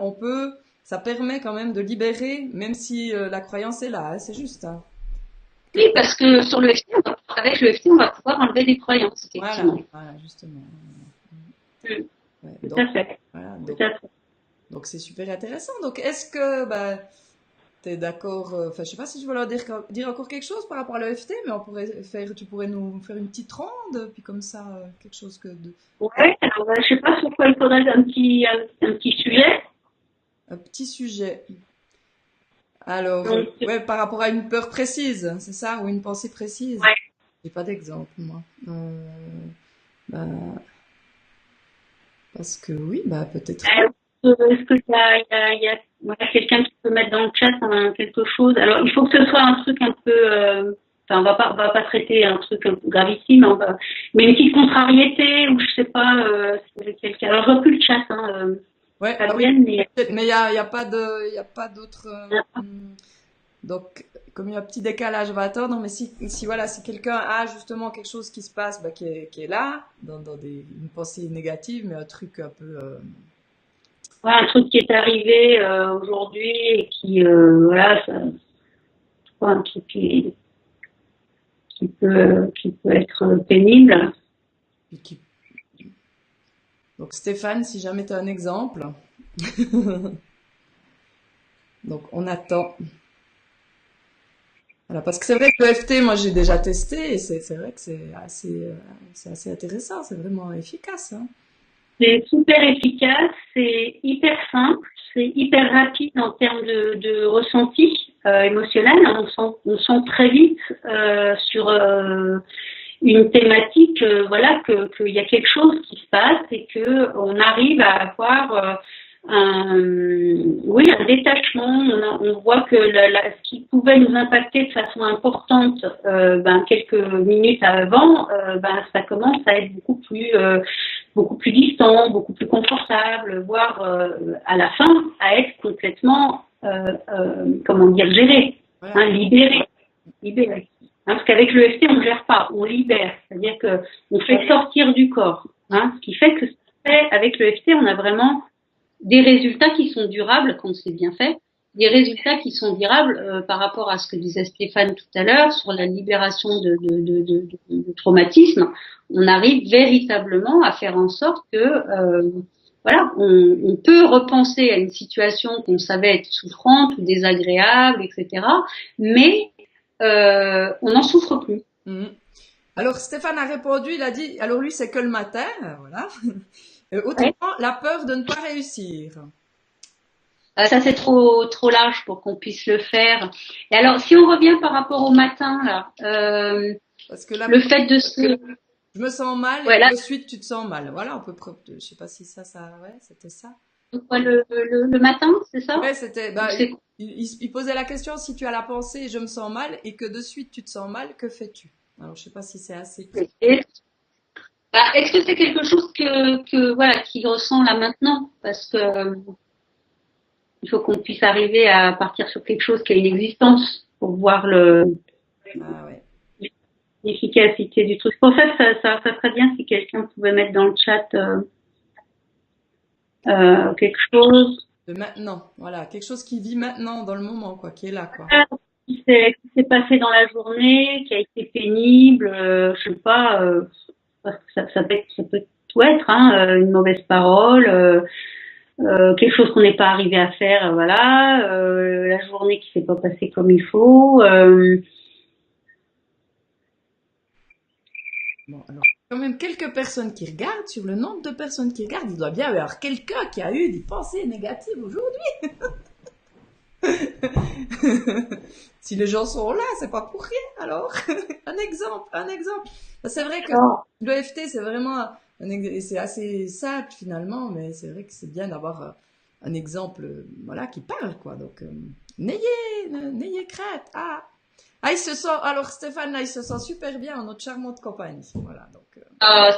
Speaker 1: ça permet quand même de libérer, même si la croyance est là, hein, c'est juste. Hein.
Speaker 2: Oui, parce que sur le FT, avec le FT, on va pouvoir enlever des croyances, effectivement.
Speaker 1: Voilà, justement.
Speaker 2: Ouais, tout à fait.
Speaker 1: Voilà,
Speaker 2: donc
Speaker 1: c'est super intéressant. Donc est-ce que t'es d'accord, je sais pas si je veux leur dire encore quelque chose par rapport à l'EFT, mais tu pourrais nous faire une petite ronde, puis comme ça, quelque chose que de...
Speaker 2: Ouais, alors je sais pas sur quoi il faudrait un petit sujet.
Speaker 1: Un petit sujet. Alors, par rapport à une peur précise, c'est ça, ou une pensée précise.
Speaker 2: Ouais.
Speaker 1: J'ai pas d'exemple, moi. Parce que oui, peut-être.
Speaker 2: Est-ce qu'il y a quelqu'un qui peut mettre dans le chat quelque chose? Alors, il faut que ce soit un truc un peu, on va pas traiter un truc gravissime, mais une petite contrariété, ou je sais pas, quelqu'un. Alors, je vois plus le chat,
Speaker 1: Ouais,
Speaker 2: mais
Speaker 1: il y a pas d'autres. Donc, comme il y a un petit décalage, on va attendre. Mais si quelqu'un a justement quelque chose qui se passe, qui est là, dans une pensée négative, mais un truc un peu.
Speaker 2: Un truc qui est arrivé aujourd'hui et qui, un truc qui peut être pénible.
Speaker 1: Donc Stéphane, si jamais tu as un exemple. Donc on attend. Voilà, parce que c'est vrai que le FT, moi j'ai déjà testé et c'est vrai que c'est assez intéressant, c'est vraiment efficace. Hein.
Speaker 2: C'est super efficace, c'est hyper simple, c'est hyper rapide en termes de ressenti émotionnel. On sent très vite sur une thématique, qu'il y a quelque chose qui se passe et que on arrive à avoir un détachement. On voit que ce qui pouvait nous impacter de façon importante quelques minutes avant, ça commence à être beaucoup plus distant, beaucoup plus confortable, voire à la fin à être complètement géré,
Speaker 1: voilà.
Speaker 2: Libéré. Parce qu'avec le FT, on ne gère pas, on libère. C'est-à-dire qu'on fait sortir du corps. Ce qui fait que avec le FT, on a vraiment des résultats qui sont durables quand c'est bien fait, des résultats qui sont durables par rapport à ce que disait Stéphane tout à l'heure sur la libération de traumatisme. On arrive véritablement à faire en sorte que on peut repenser à une situation qu'on savait être souffrante ou désagréable, etc. Mais on n'en souffre plus.
Speaker 1: Mmh. Alors Stéphane a répondu, il a dit, alors lui c'est que le matin, voilà. Autrement, la peur de ne pas réussir.
Speaker 2: Ça c'est trop large pour qu'on puisse le faire. Et alors si on revient par rapport au matin là,
Speaker 1: parce que là,
Speaker 2: le fait de se...
Speaker 1: Je me sens mal et de suite tu te sens mal. Voilà, on peut. Je sais pas si c'était ça.
Speaker 2: Quoi, le matin, c'est ça?
Speaker 1: Ouais, c'était. Il posait la question si tu as la pensée je me sens mal et que de suite tu te sens mal, que fais-tu? Alors je sais pas si c'est assez.
Speaker 2: Est-ce que c'est quelque chose qu'il ressent là maintenant? Parce que il faut qu'on puisse arriver à partir sur quelque chose qui a une existence pour voir l'efficacité du truc. Pour ça serait bien si quelqu'un pouvait mettre dans le chat quelque chose.
Speaker 1: De maintenant, voilà, quelque chose qui vit maintenant, dans le moment, quoi, qui est là, quoi.
Speaker 2: Qui s'est passé dans la journée, qui a été pénible, je sais pas, ça peut tout être, une mauvaise parole, quelque chose qu'on n'est pas arrivé à faire, voilà, la journée qui s'est pas passée comme il faut.
Speaker 1: Bon, alors, quand même quelques personnes qui regardent, sur le nombre de personnes qui regardent, il doit bien y avoir quelqu'un qui a eu des pensées négatives aujourd'hui. Si les gens sont là, c'est pas pour rien, alors. Un exemple, un exemple. C'est vrai que
Speaker 2: Alors,
Speaker 1: l'EFT, c'est vraiment c'est assez simple finalement, mais c'est vrai que c'est bien d'avoir un exemple, voilà, qui parle, quoi. Donc, n'ayez crainte. Ah, il se sent, alors Stéphane, là, il se sent super bien en notre charmante compagnie. Voilà, donc,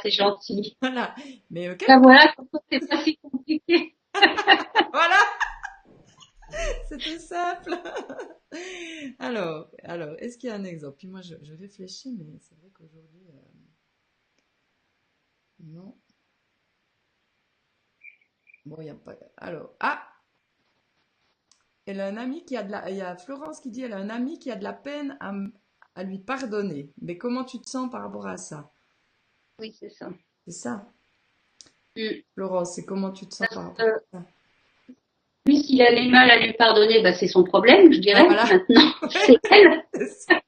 Speaker 2: c'est gentil.
Speaker 1: voilà. Mais,
Speaker 2: Ben voilà, comme ça, c'est pas si compliqué.
Speaker 1: voilà, c'était simple. Alors, est-ce qu'il y a un exemple? Puis moi, je réfléchis, mais c'est vrai qu'aujourd'hui, non. Bon, il n'y a pas. Alors, elle a un ami qui a de la. Il y a Florence qui dit elle a un ami qui a de la peine à lui pardonner. Mais comment tu te sens par rapport à ça?
Speaker 2: Oui, c'est ça.
Speaker 1: C'est ça,
Speaker 2: Mm.
Speaker 1: Florence, c'est comment tu te sens par rapport
Speaker 2: Euh,
Speaker 1: à ça?
Speaker 2: Lui, s'il a les mal à lui pardonner, bah, c'est son problème, je
Speaker 1: Ah,
Speaker 2: dirais.
Speaker 1: voilà.
Speaker 2: Maintenant, c'est elle.
Speaker 1: C'est ça.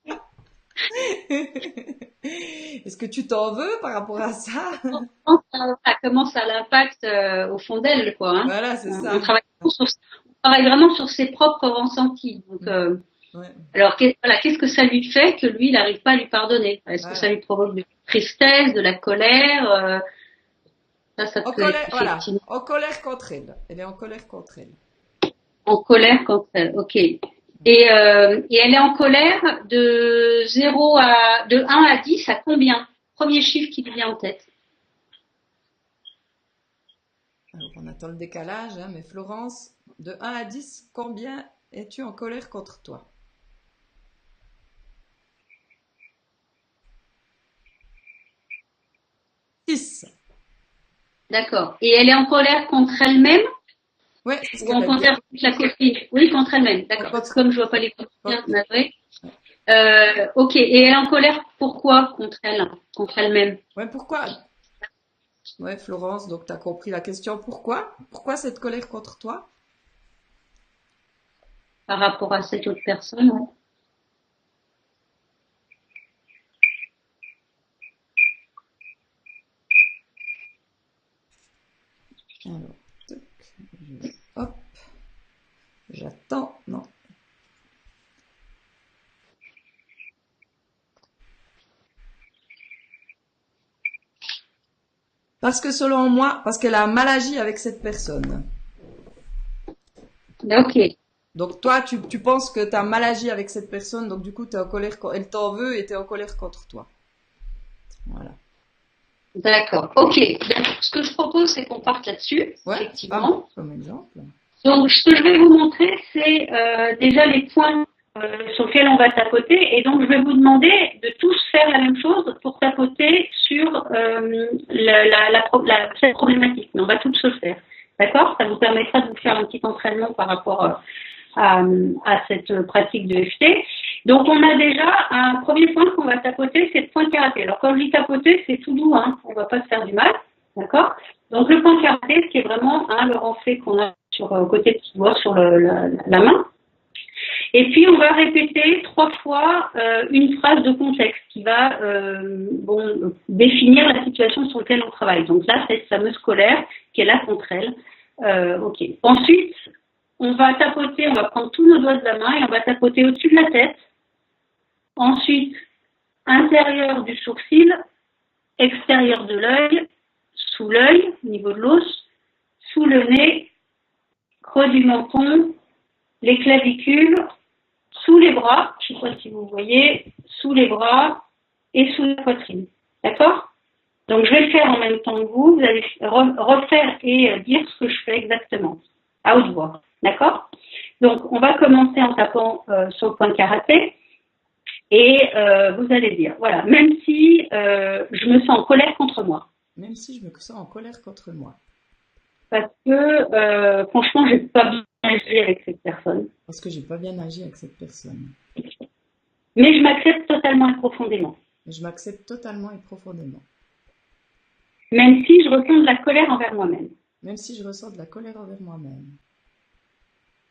Speaker 1: Est-ce que tu t'en veux par rapport à ça?
Speaker 2: Comment ça l'impacte au fond d'elle, quoi. Hein.
Speaker 1: Voilà, c'est
Speaker 2: On
Speaker 1: ça.
Speaker 2: travaille on travaille vraiment sur ses propres ressentis. Donc,
Speaker 1: Mm. Ouais,
Speaker 2: alors, voilà, qu'est-ce que ça lui fait que lui, il n'arrive pas à lui pardonner? Est-ce que ça
Speaker 1: voilà.
Speaker 2: lui provoque de la tristesse, de la colère? Ça
Speaker 1: En
Speaker 2: peut être
Speaker 1: colère, voilà.
Speaker 2: effectivement
Speaker 1: En colère contre elle. Elle est en colère contre elle.
Speaker 2: en colère contre elle. Ok. Et elle est en colère de 1 à 10 à combien? Premier chiffre qui lui vient en tête.
Speaker 1: Alors, on attend le décalage, hein, mais Florence, de 1 à 10, combien es-tu en colère contre toi? 6.
Speaker 2: D'accord. Et elle est en colère contre elle-même
Speaker 1: Ouais, c'est ce
Speaker 2: ou
Speaker 1: qu'elle
Speaker 2: en
Speaker 1: a dit.
Speaker 2: colère contre la copine? Oui, contre elle-même. D'accord. Parce que comme je vois pas les copines,
Speaker 1: Contre-
Speaker 2: navré. Ok. Et elle est en colère pourquoi contre elle, contre elle-même?
Speaker 1: Ouais, pourquoi? Ouais, Florence, donc tu as compris la question. Pourquoi? Pourquoi cette colère contre toi?
Speaker 2: Par rapport à cette autre personne? Ouais.
Speaker 1: Alors, toc, hop, j'attends. Non. Parce que selon moi, parce qu'elle a mal agi avec cette personne.
Speaker 2: Ok.
Speaker 1: Donc toi, tu penses que tu as mal agi avec cette personne, donc du coup, tu es en colère, elle t'en veut et tu es en colère contre toi. Voilà.
Speaker 2: D'accord. Ok. Donc, ce que je propose, c'est qu'on parte là-dessus,
Speaker 1: Ouais, pas mal
Speaker 2: effectivement.
Speaker 1: comme exemple.
Speaker 2: Donc, ce que je vais vous montrer, c'est déjà les points sur lesquels on va tapoter. Et donc, je vais vous demander de tous faire la même chose pour tapoter sur cette problématique. Mais on va tous le faire. D'accord? Ça vous permettra de vous faire un petit entraînement par rapport à cette pratique de FT. Donc, on a déjà un premier point qu'on va tapoter, c'est le point karaté. Alors, quand je dis tapoter, c'est tout doux, hein, on ne va pas se faire du mal. D'accord? Donc, le point karaté, ce qui est vraiment le renflé qu'on a sur côté petit doigt sur la main. Et puis, on va répéter 3 fois une phrase de contexte qui va définir la situation sur laquelle on travaille. Donc là, cette fameuse colère qui est là contre elle. Ok. Ensuite, on va tapoter, on va prendre tous nos doigts de la main et on va tapoter au-dessus de la tête. Ensuite, intérieur du sourcil, extérieur de l'œil, sous l'œil, au niveau de l'os, sous le nez, creux du menton, les clavicules, sous les bras, je ne sais pas si vous voyez, sous les bras et sous la poitrine. D'accord? Donc je vais le faire en même temps que vous allez refaire et dire ce que je fais exactement, à haute voix. D'accord? Donc on va commencer en tapant sur le point karaté et vous allez dire, voilà, même si je me sens en colère contre moi.
Speaker 1: Même si je me sens en colère contre moi.
Speaker 2: Parce que franchement, j'ai pas bien agi avec cette personne.
Speaker 1: Parce que j'ai pas bien agi avec cette personne.
Speaker 2: Mais je m'accepte totalement et profondément.
Speaker 1: Je m'accepte totalement et profondément.
Speaker 2: Même si je ressens de la colère envers moi-même.
Speaker 1: Même si je ressens de la colère envers moi-même.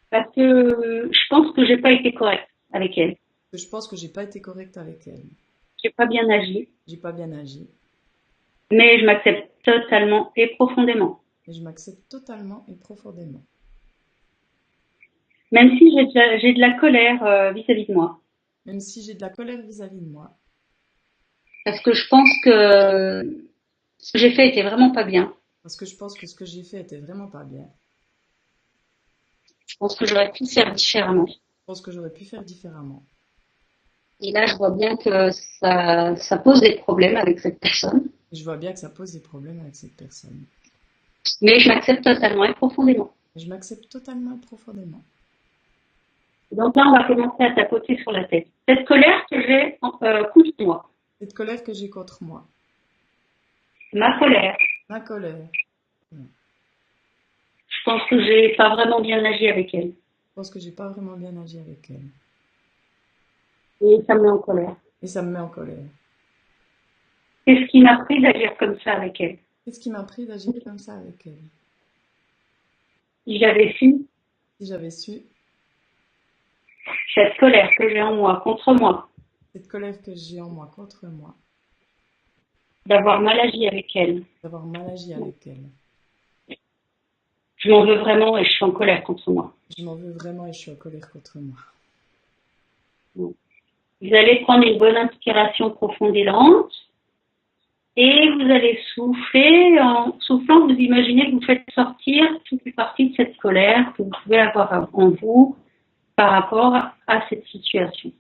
Speaker 2: Parce que je pense que j'ai pas été correcte avec elle.
Speaker 1: Que je pense que j'ai pas été correcte avec elle.
Speaker 2: J'ai pas bien agi.
Speaker 1: J'ai pas bien agi.
Speaker 2: Mais je m'accepte totalement et profondément.
Speaker 1: Et je m'accepte totalement et profondément.
Speaker 2: Même si j'ai de la colère vis-à-vis de moi.
Speaker 1: Même si j'ai de la colère vis-à-vis de moi.
Speaker 2: Parce que je pense que ce que j'ai fait était vraiment pas bien.
Speaker 1: Parce que je pense que ce que j'ai fait était vraiment pas bien.
Speaker 2: Je pense que j'aurais pu faire différemment.
Speaker 1: Je pense que j'aurais pu faire différemment.
Speaker 2: Et là, je vois bien que ça pose des problèmes avec cette personne.
Speaker 1: Et je vois bien que ça pose des problèmes avec cette personne.
Speaker 2: Mais je m'accepte totalement et profondément.
Speaker 1: Et je m'accepte totalement et profondément.
Speaker 2: Donc là, on va commencer à tapoter sur la tête. Cette colère que j'ai contre moi,
Speaker 1: Cette colère que j'ai contre moi.
Speaker 2: ma colère,
Speaker 1: Ma colère.
Speaker 2: je pense que j'ai pas vraiment bien agi avec elle.
Speaker 1: Je pense que j'ai pas vraiment bien agi avec elle.
Speaker 2: Et ça me met en colère.
Speaker 1: Et ça me met en colère.
Speaker 2: Qu'est-ce qui m'a pris d'agir comme ça avec elle?
Speaker 1: Qu'est-ce qui m'a pris d'agir comme ça avec elle?
Speaker 2: Si j'avais su
Speaker 1: Si j'avais su
Speaker 2: cette colère que j'ai en moi, contre moi,
Speaker 1: cette colère que j'ai en moi contre moi,
Speaker 2: d'avoir mal agi avec elle,
Speaker 1: d'avoir mal agi avec elle,
Speaker 2: je m'en veux vraiment et je suis en colère contre moi.
Speaker 1: je m'en veux vraiment et je suis en colère contre moi.
Speaker 2: Vous allez prendre une bonne inspiration profonde et lente et vous allez souffler. En soufflant, vous imaginez que vous faites sortir toutes les parties de cette colère que vous pouvez avoir en vous par rapport à cette situation.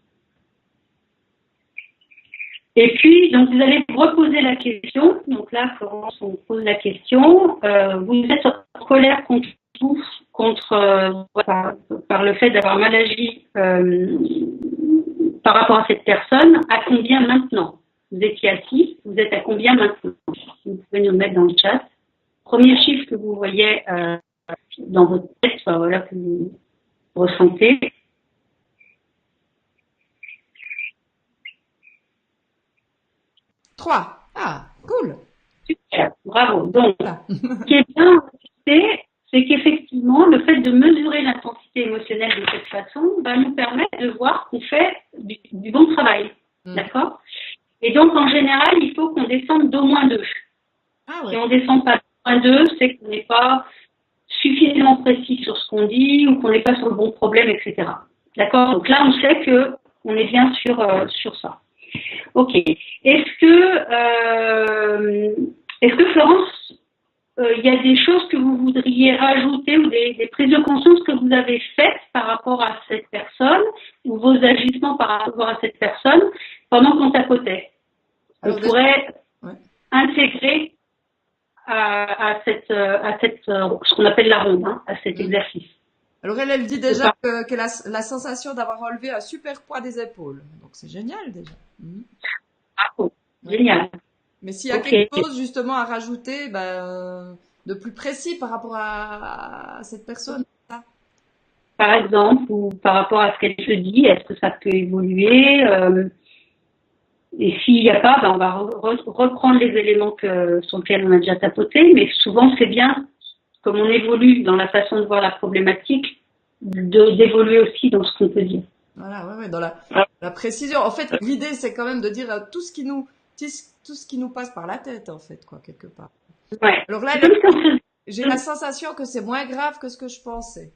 Speaker 2: Et puis, donc, vous allez vous reposer la question. Donc là, Florence, on pose la question. Vous êtes en colère contre tout, par le fait d'avoir mal agi par rapport à cette personne. À combien maintenant? Vous étiez à 6, vous êtes à combien maintenant? Vous pouvez nous le mettre dans le chat. Premier chiffre que vous voyez dans votre tête, voilà, que vous ressentez.
Speaker 1: 3. Ah, cool.
Speaker 2: Super, bravo. Donc,
Speaker 1: Voilà.
Speaker 2: ce qui est bien, c'est qu'effectivement, le fait de mesurer l'intensité émotionnelle de cette façon va nous permettre de voir qu'on fait du bon travail. D'accord? Et donc, en général, il faut qu'on descende d'au moins 2.
Speaker 1: Ah ouais.
Speaker 2: Si on ne descend pas d'au moins 2, c'est qu'on n'est pas suffisamment précis sur ce qu'on dit ou qu'on n'est pas sur le bon problème, etc. D'accord? Donc là, on sait qu'on est bien sur ça. Ok. Est-ce que Florence, il y a des choses que vous voudriez rajouter ou des prises de conscience que vous avez faites par rapport à cette personne ou vos agissements par rapport à cette personne pendant qu'on tapotait? On pourrait intégrer à ce qu'on appelle la ronde, hein, à cet exercice.
Speaker 1: Alors elle dit déjà qu'elle a la sensation d'avoir enlevé un super poids des épaules. Donc c'est génial déjà.
Speaker 2: Bravo, génial.
Speaker 1: Mais s'il y a quelque chose justement à rajouter, de plus précis par rapport à cette personne.
Speaker 2: Par exemple, ou par rapport à ce qu'elle se dit, est-ce que ça peut évoluer et s'il n'y a pas, on va reprendre les éléments sur lesquels on a déjà tapoté, mais souvent c'est bien, comme on évolue dans la façon de voir la problématique, d'évoluer aussi dans ce qu'on peut dire.
Speaker 1: Voilà, ouais, dans la précision. En fait, l'idée c'est quand même de dire tout ce qui nous passe par la tête, en fait, quoi, quelque part.
Speaker 2: Ouais.
Speaker 1: Alors là, j'ai la sensation que c'est moins grave que ce que je pensais.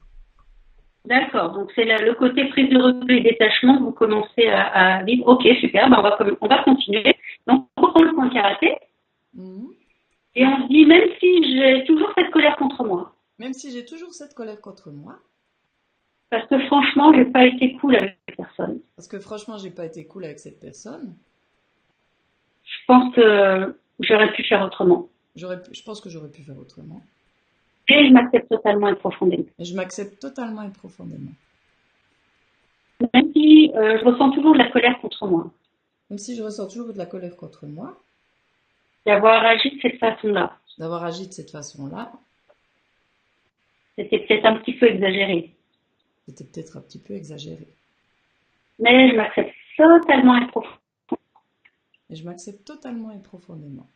Speaker 2: D'accord, donc c'est le côté prise de recul et détachement que vous commencez à vivre. Ok, super, on va continuer. Donc on reprend le point karaté. Et on se dit, même si j'ai toujours cette colère contre moi.
Speaker 1: Même si j'ai toujours cette colère contre moi.
Speaker 2: Parce que franchement, j'ai pas été cool avec cette personne.
Speaker 1: Parce que franchement, j'ai pas été cool avec cette personne.
Speaker 2: Je pense que j'aurais pu faire autrement.
Speaker 1: Je pense que j'aurais pu faire autrement.
Speaker 2: Et je m'accepte totalement et profondément.
Speaker 1: Et je m'accepte totalement et profondément.
Speaker 2: Même si je ressens toujours de la colère contre moi.
Speaker 1: Même si je ressens toujours de la colère contre moi.
Speaker 2: D'avoir agi de cette façon-là.
Speaker 1: D'avoir agi de cette façon-là.
Speaker 2: C'était peut-être un petit peu exagéré.
Speaker 1: C'était peut-être un petit peu exagéré.
Speaker 2: Mais je m'accepte totalement et profondément.
Speaker 1: Et je m'accepte totalement et profondément.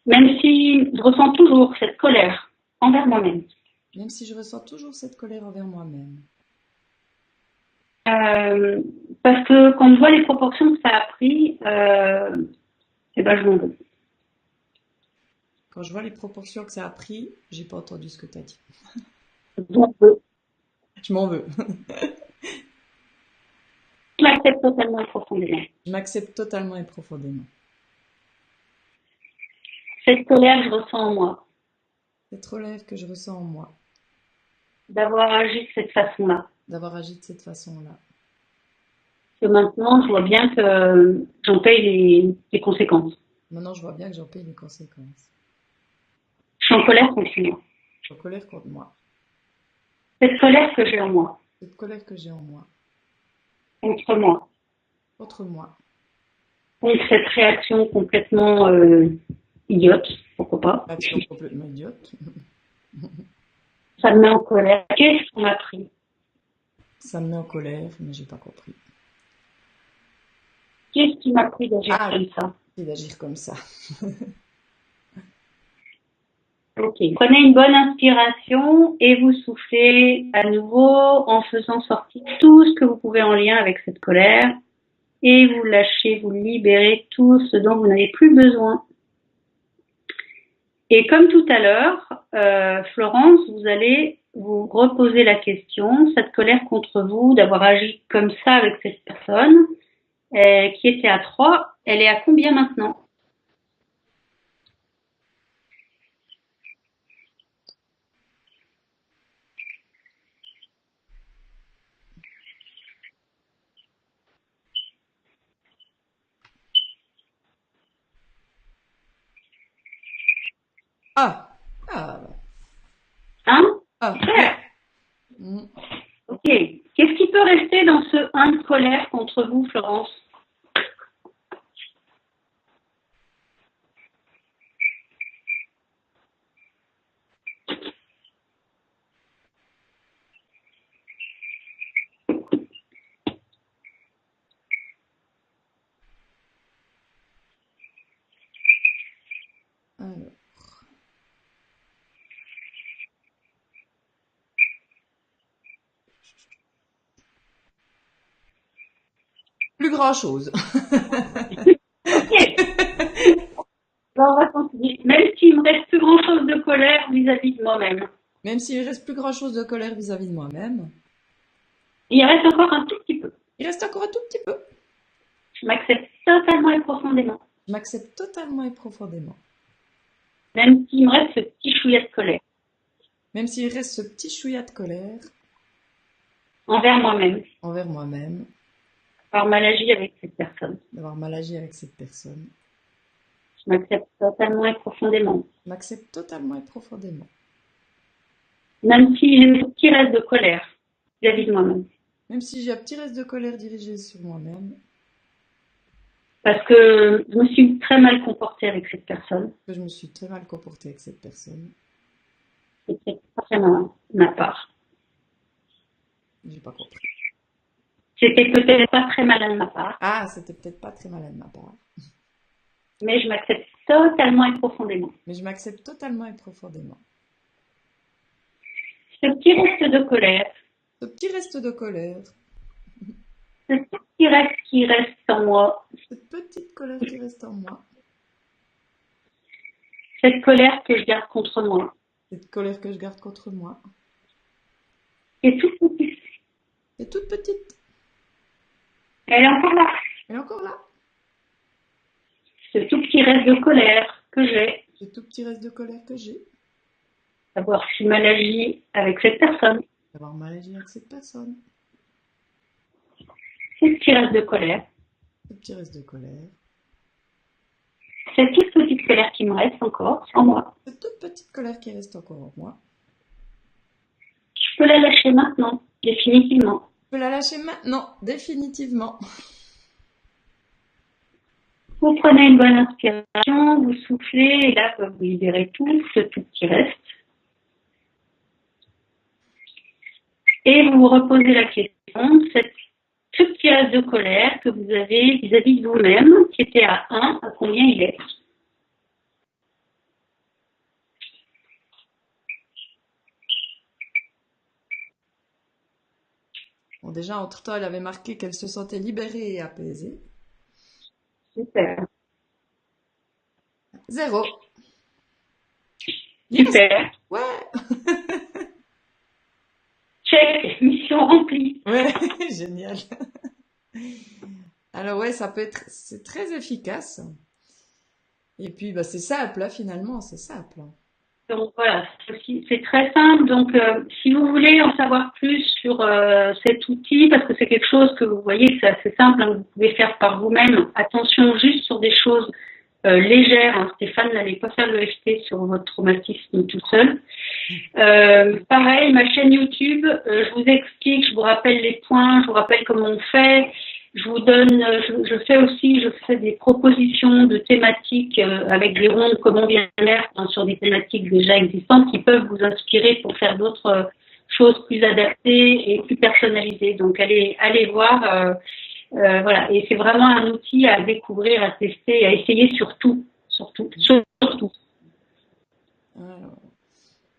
Speaker 2: Même si je ressens toujours cette colère envers moi-même.
Speaker 1: Même si je ressens toujours cette colère envers moi-même.
Speaker 2: Parce que quand je vois les proportions que ça a pris, eh ben je m'en veux.
Speaker 1: Quand je vois les proportions que ça a pris, j'ai pas entendu ce que tu as dit.
Speaker 2: Je m'en veux.
Speaker 1: Je m'en veux.
Speaker 2: Je m'accepte totalement et profondément.
Speaker 1: Je m'accepte totalement et profondément.
Speaker 2: Cette colère, je ressens en moi.
Speaker 1: Cette relève que je ressens en moi.
Speaker 2: D'avoir agi de cette façon-là.
Speaker 1: D'avoir agi de cette façon-là.
Speaker 2: Que maintenant, je vois bien que j'en paye les conséquences.
Speaker 1: Maintenant, je vois bien que j'en paye les conséquences.
Speaker 2: Je suis en colère contre moi.
Speaker 1: Je suis en colère contre moi.
Speaker 2: Cette colère que j'ai en moi.
Speaker 1: Cette colère que j'ai en moi.
Speaker 2: Contre moi.
Speaker 1: Contre moi.
Speaker 2: Contre cette réaction complètement idiote. Pourquoi pas.
Speaker 1: Réaction complètement idiote.
Speaker 2: Ça me met en colère. Qu'est-ce qu'on a pris?
Speaker 1: Ça me met en colère, mais j'ai pas compris.
Speaker 2: Qu'est-ce qui m'a pris d'agir comme ça?
Speaker 1: Et d'agir comme ça.
Speaker 2: Ok. Prenez une bonne inspiration et vous soufflez à nouveau en faisant sortir tout ce que vous pouvez en lien avec cette colère. Et vous lâchez, vous libérez tout ce dont vous n'avez plus besoin. Et comme tout à l'heure, Florence, vous allez vous reposer la question, cette colère contre vous, d'avoir agi comme ça avec cette personne, qui était à 3, elle est à combien maintenant?
Speaker 1: Ah! Ah!
Speaker 2: Hein?
Speaker 1: Ah!
Speaker 2: Claire.
Speaker 1: Mm.
Speaker 2: Ok. Qu'est-ce qui peut rester dans ce 1 de colère contre vous, Florence?
Speaker 1: Alors. Plus grand chose.
Speaker 2: Ok. On va continuer. Même s'il me reste plus grand chose de colère vis-à-vis de moi-même.
Speaker 1: Même s'il reste plus grand chose de colère vis-à-vis de moi-même.
Speaker 2: Il reste encore un tout petit peu.
Speaker 1: Il reste encore un tout petit peu.
Speaker 2: Je m'accepte totalement et profondément.
Speaker 1: Je m'accepte totalement et profondément.
Speaker 2: Même s'il me reste ce petit chouïa de colère.
Speaker 1: Même s'il reste ce petit chouïa de colère.
Speaker 2: Envers moi-même.
Speaker 1: Envers moi-même.
Speaker 2: Avoir mal agi avec cette personne.
Speaker 1: D'avoir mal agi avec cette personne.
Speaker 2: Je m'accepte totalement et profondément.
Speaker 1: Je m'accepte totalement et profondément.
Speaker 2: Même si j'ai un petit reste de colère vis-à-vis de moi-même.
Speaker 1: Même si j'ai un petit reste de colère dirigé sur moi-même.
Speaker 2: Parce que je me suis très mal comportée avec cette personne.
Speaker 1: Que je me suis très mal comportée avec cette personne.
Speaker 2: C'était pas vraiment ma part.
Speaker 1: J'ai pas compris.
Speaker 2: C'était peut-être pas très malin de ma part.
Speaker 1: Ah, c'était peut-être pas très malin de ma part.
Speaker 2: Mais je m'accepte totalement et profondément.
Speaker 1: Mais je m'accepte totalement et profondément.
Speaker 2: Ce petit reste de colère.
Speaker 1: Ce petit reste de colère.
Speaker 2: Ce petit reste qui reste en moi.
Speaker 1: Cette petite colère qui reste en moi.
Speaker 2: Cette colère que je garde contre moi.
Speaker 1: Cette colère que je garde contre moi.
Speaker 2: C'est toute petite.
Speaker 1: C'est toute petite.
Speaker 2: Elle est encore là.
Speaker 1: Elle est encore là.
Speaker 2: Ce tout petit reste de colère que j'ai.
Speaker 1: Ce tout petit reste de colère que j'ai.
Speaker 2: D'avoir si mal agi avec cette personne.
Speaker 1: D'avoir mal agi avec cette personne.
Speaker 2: Ce petit reste de colère.
Speaker 1: Ce petit reste de colère.
Speaker 2: Cette toute petite colère qui me reste encore en moi.
Speaker 1: Cette toute petite colère qui reste encore en moi.
Speaker 2: Je peux la lâcher maintenant, définitivement.
Speaker 1: Je peux la lâcher maintenant, définitivement.
Speaker 2: Vous prenez une bonne inspiration, vous soufflez, et là, vous libérez tout, ce tout petit reste. Et vous vous reposez la question, ce petit reste de colère que vous avez vis-à-vis de vous-même, qui était à 1, à combien il est?
Speaker 1: Bon, déjà, entre-temps, elle avait marqué qu'elle se sentait libérée et apaisée.
Speaker 2: Super.
Speaker 1: 0. Yes.
Speaker 2: Super.
Speaker 1: Ouais.
Speaker 2: Check, mission remplie.
Speaker 1: Ouais, génial. Alors ouais, c'est très efficace. Et puis, bah, c'est simple, hein, finalement, c'est simple.
Speaker 2: Donc voilà, c'est très simple. Donc si vous voulez en savoir plus sur cet outil, parce que c'est quelque chose que vous voyez que c'est assez simple, hein, vous pouvez faire par vous-même. Attention juste sur des choses légères. Hein. Stéphane n'allait pas faire le FT sur votre traumatisme tout seul. Pareil, ma chaîne YouTube, je vous explique, je vous rappelle les points, je vous rappelle comment on fait. Je vous donne, je fais des propositions de thématiques avec des rondes comment bien-être hein, sur des thématiques déjà existantes qui peuvent vous inspirer pour faire d'autres choses plus adaptées et plus personnalisées. Donc allez voir, voilà. Et c'est vraiment un outil à découvrir, à tester, à essayer surtout.
Speaker 1: Alors,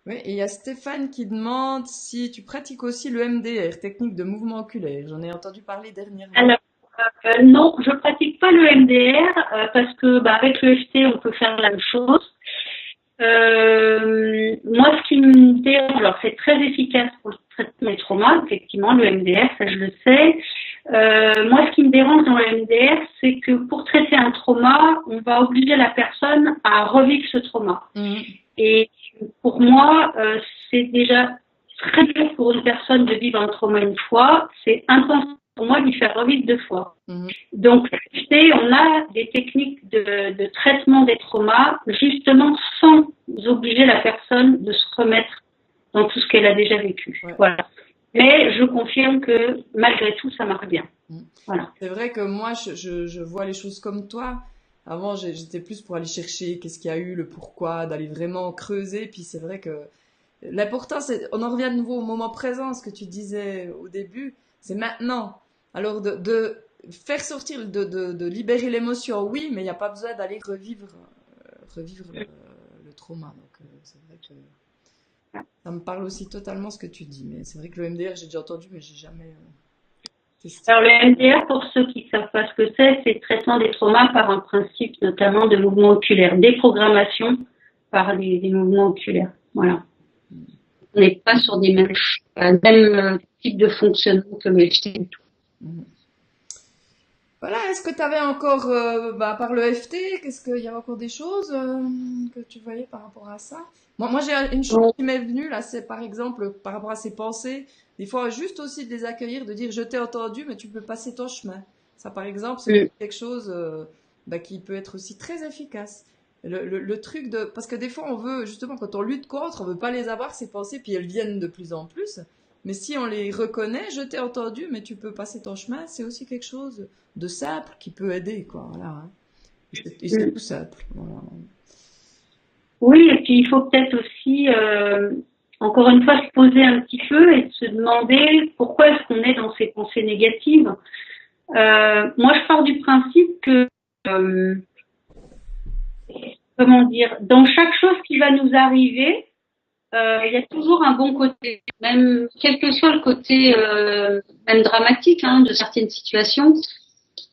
Speaker 1: oui, et il y a Stéphane qui demande si tu pratiques aussi le MDR, technique de mouvement oculaire. J'en ai entendu parler dernièrement.
Speaker 2: Alors, non, je pratique pas le MDR parce que avec le FT, on peut faire la même chose. Moi, ce qui me dérange, alors c'est très efficace pour le traitement des traumas, effectivement, le MDR, ça je le sais. Moi, ce qui me dérange dans le MDR, c'est que pour traiter un trauma, on va obliger la personne à revivre ce trauma. Et pour moi, c'est déjà très dur pour une personne de vivre un trauma une fois. C'est intense pour moi de lui faire revivre 2 fois. Donc, on a des techniques de traitement des traumas, justement sans obliger la personne de se remettre dans tout ce qu'elle a déjà vécu. Ouais. Voilà. Mais je confirme que malgré tout, ça marche bien. Voilà.
Speaker 1: C'est vrai que moi, je vois les choses comme toi. Avant, j'étais plus pour aller chercher qu'est-ce qu'il y a eu, le pourquoi, d'aller vraiment creuser. Puis c'est vrai que l'important, on en revient de nouveau au moment présent, ce que tu disais au début, c'est maintenant. Alors de faire sortir, de libérer l'émotion, oui, mais il n'y a pas besoin d'aller revivre le trauma. Donc c'est vrai que ça me parle aussi totalement ce que tu dis. Mais c'est vrai que le MDR, j'ai déjà entendu, mais j'ai jamais testé.
Speaker 2: Alors le MDR, pour ceux qui ne savent pas ce que c'est le traitement des traumas par un principe notamment de mouvement oculaire, déprogrammation par des mouvements oculaires. Voilà. On n'est pas sur des mêmes types de fonctionnement que le FT du tout.
Speaker 1: Voilà, est-ce que tu avais encore, par le FT, qu'est-ce qu'il y avait encore des choses que tu voyais par rapport à ça? Moi j'ai une chose qui m'est venue, là, c'est par exemple, par rapport à ces pensées, des fois juste aussi de les accueillir, de dire je t'ai entendu, mais tu peux passer ton chemin. Ça, par exemple, c'est quelque chose qui peut être aussi très efficace. Le truc de... Parce que des fois, on veut, justement, quand on lutte contre, on veut pas les avoir, ces pensées, puis elles viennent de plus en plus. Mais si on les reconnaît, je t'ai entendu, mais tu peux passer ton chemin, c'est aussi quelque chose de simple qui peut aider, quoi. Voilà. Hein. Et c'est tout simple. Voilà.
Speaker 2: Oui, et puis il faut peut-être aussi, encore une fois, se poser un petit peu et se demander pourquoi est-ce qu'on est dans ces pensées négatives. Moi, je pars du principe que, comment dire, dans chaque chose qui va nous arriver, il y a toujours un bon côté, même quel que soit le côté même dramatique de certaines situations.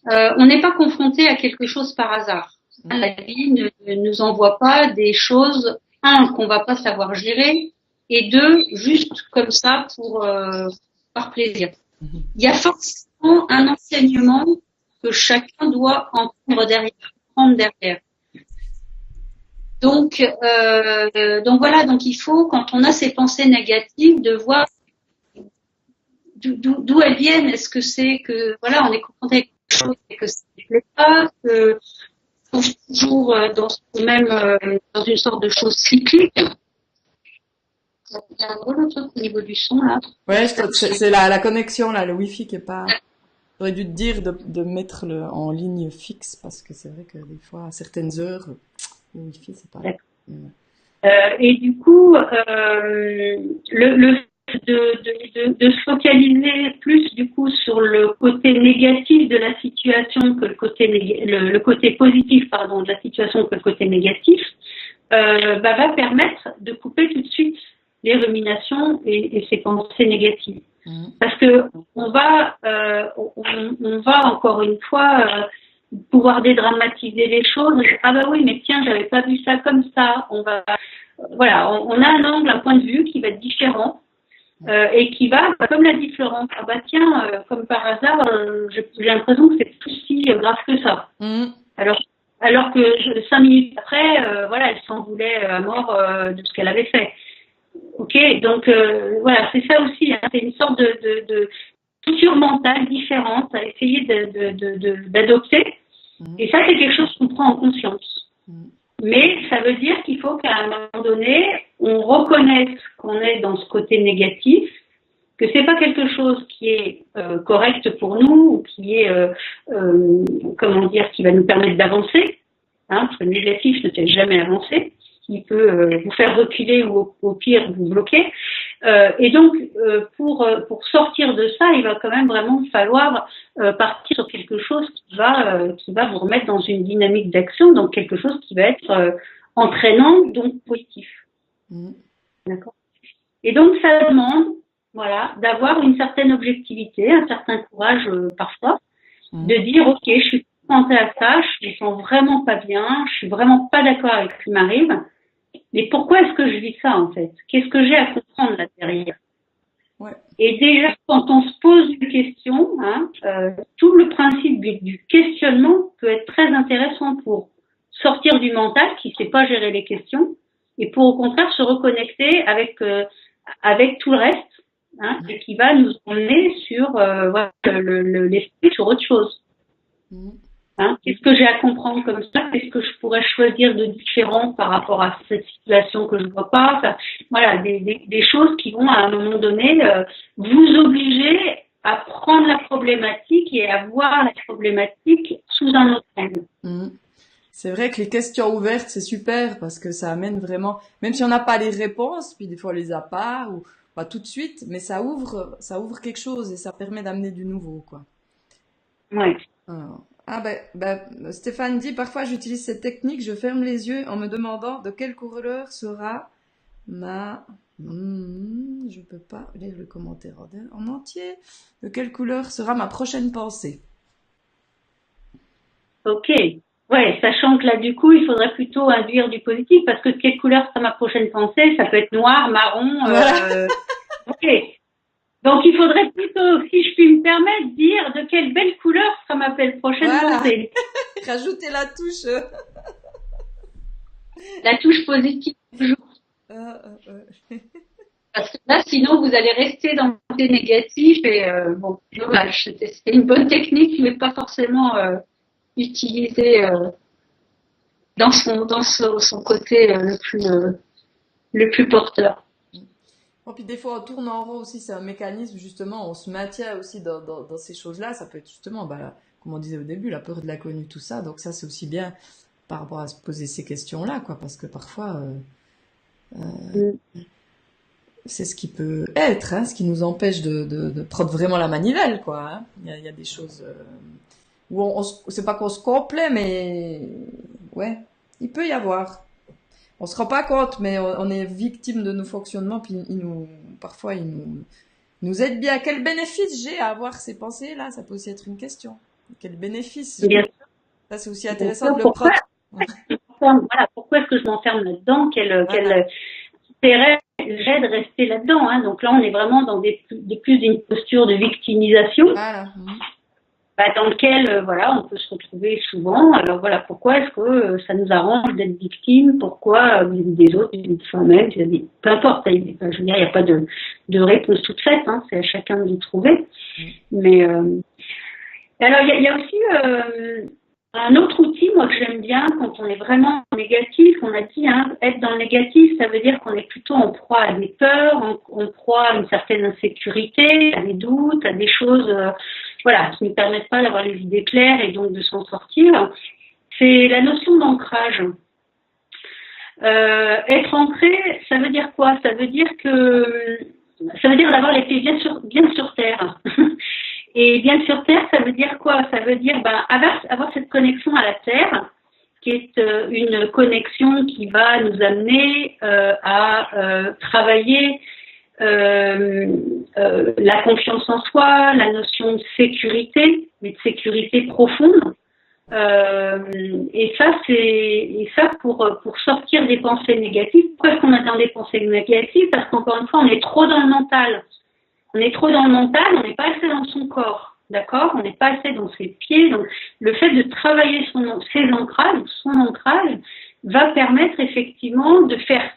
Speaker 2: On n'est pas confronté à quelque chose par hasard. La vie ne nous envoie pas des choses, qu'on va pas savoir gérer, et 2, juste comme ça par plaisir. Il y a forcément un enseignement que chacun doit prendre derrière. Donc voilà, donc il faut, quand on a ces pensées négatives, de voir d'où elles viennent. Est-ce que c'est que, voilà, on est confronté avec quelque chose et que ça ne plaît pas, que on est toujours dans une sorte de chose cyclique. Il y a un gros truc au niveau du son, là.
Speaker 1: Ouais, c'est la connexion, là, le Wi-Fi qui est pas... J'aurais dû te dire de mettre en ligne fixe, parce que c'est vrai que des fois, à certaines heures, le Wi-Fi, c'est pas...
Speaker 2: Et du coup, de se focaliser plus du coup sur le côté négatif de la situation que le côté positif de la situation que le côté négatif va permettre de couper tout de suite les ruminations et ces pensées négatives. Parce que on va encore une fois pouvoir dédramatiser les choses. Ah bah oui, mais tiens, j'avais pas vu ça comme ça. Voilà, on a un angle, un point de vue qui va être différent et qui va, comme l'a dit Florence, ah bah tiens, comme par hasard, j'ai l'impression que c'est tout si grave que ça. Alors que 5 minutes après, voilà, elle s'en voulait à mort de ce qu'elle avait fait. Ok, donc voilà, c'est ça aussi. Hein, c'est une sorte de culture mentale différente à essayer d'adopter. Et ça, c'est quelque chose qu'on prend en conscience. Mais ça veut dire qu'il faut qu'à un moment donné, on reconnaisse qu'on est dans ce côté négatif, que c'est pas quelque chose qui est correct pour nous ou qui est comment dire, qui va nous permettre d'avancer. Hein, parce que le négatif ne fait jamais avancer. Il peut vous faire reculer ou au pire vous bloquer. Et donc, pour sortir de ça, il va quand même vraiment falloir partir sur quelque chose qui va vous remettre dans une dynamique d'action, donc quelque chose qui va être entraînant, donc positif. D'accord. Et donc, ça demande, voilà, d'avoir une certaine objectivité, un certain courage parfois, de dire, ok, je suis confrontée à ça, je me sens vraiment pas bien, je suis vraiment pas d'accord avec ce qui m'arrive. Mais pourquoi est-ce que je vis ça, en fait? Qu'est-ce que j'ai à comprendre là derrière? Et déjà, quand on se pose une question, hein, tout le principe du questionnement peut être très intéressant pour sortir du mental qui ne sait pas gérer les questions et pour, au contraire, se reconnecter avec tout le reste, hein, et qui va nous emmener sur voilà, l'esprit sur autre chose. Hein, qu'est-ce que j'ai à comprendre comme ça? Qu'est-ce que je pourrais choisir de différent par rapport à cette situation que je ne vois pas? Enfin, voilà, des choses qui vont à un moment donné vous obliger à prendre la problématique et à voir la problématique sous un autre angle.
Speaker 1: C'est vrai que les questions ouvertes, c'est super parce que ça amène vraiment, même si on n'a pas les réponses, puis des fois on les a pas ou pas tout de suite, mais ça ouvre quelque chose et ça permet d'amener du nouveau, quoi.
Speaker 2: Ouais.
Speaker 1: Stéphane dit, parfois j'utilise cette technique, je ferme les yeux en me demandant de quelle couleur sera ma... je peux pas lire le commentaire en entier. De quelle couleur sera ma prochaine pensée?
Speaker 2: Ok. Ouais, sachant que là, du coup, il faudrait plutôt induire du positif parce que de quelle couleur sera ma prochaine pensée? Ça peut être noir, marron.
Speaker 1: Voilà.
Speaker 2: Ok. Donc, il faudrait plutôt, si je puis me permettre, dire de quelle belle couleur sera ma prochaine pensée.
Speaker 1: Rajoutez la touche.
Speaker 2: La touche positive, toujours. Parce que là, sinon, vous allez rester dans le côté négatif et bon, dommage. C'est une bonne technique, mais pas forcément utilisée dans son côté le plus porteur.
Speaker 1: Puis des fois, on tourne en rond aussi, c'est un mécanisme, justement, on se maintient aussi dans ces choses-là. Ça peut être justement, comme on disait au début, la peur de l'inconnu, tout ça. Donc ça, c'est aussi bien par rapport à se poser ces questions-là, quoi, parce que parfois, c'est ce qui peut être, hein, ce qui nous empêche de prendre vraiment la manivelle, quoi. Hein. Il y a des choses où c'est pas qu'on se complaît, mais ouais, il peut y avoir. On se rend pas compte, mais on est victime de nos fonctionnements, puis parfois il nous aide bien. Quel bénéfice j'ai à avoir ces pensées-là? Ça peut aussi être une question. Quel bénéfice?
Speaker 2: Bien sûr.
Speaker 1: Ça, c'est aussi intéressant de le prendre.
Speaker 2: Voilà, pourquoi est-ce que je m'enferme là-dedans? Quel intérêt j'ai de rester là-dedans, hein? Donc là, on est vraiment dans plus d'une posture de victimisation.
Speaker 1: Voilà.
Speaker 2: Dans lequel, voilà, on peut se retrouver souvent. Alors voilà, pourquoi est-ce que ça nous arrange d'être victime? Pourquoi vis-à-vis des autres, vis-à-vis de soi-même, peu importe. Je veux dire, il n'y a pas de réponse toute faite. Hein, c'est à chacun de les trouver. Mais alors, il y a aussi un autre outil, moi, que j'aime bien quand on est vraiment négatif. On a dit, hein, être dans le négatif, ça veut dire qu'on est plutôt en proie à des peurs, en proie à une certaine insécurité, à des doutes, à des choses voilà, qui ne permettent pas d'avoir les idées claires et donc de s'en sortir. C'est la notion d'ancrage. Être ancré, ça veut dire quoi? Ça veut dire d'avoir les pieds bien sur terre. Et bien sur terre, ça veut dire quoi? Ça veut dire avoir cette connexion à la terre, qui est une connexion qui va nous amener à travailler la confiance en soi, la notion de sécurité, mais de sécurité profonde. Et ça pour sortir des pensées négatives. Pourquoi est-ce qu'on est dans des pensées négatives? Parce qu'encore une fois, on est trop dans le mental. On est trop dans le mental, on n'est pas assez dans son corps, d'accord? On n'est pas assez dans ses pieds. Donc, le fait de travailler ses ancrages, son ancrage, va permettre effectivement de faire,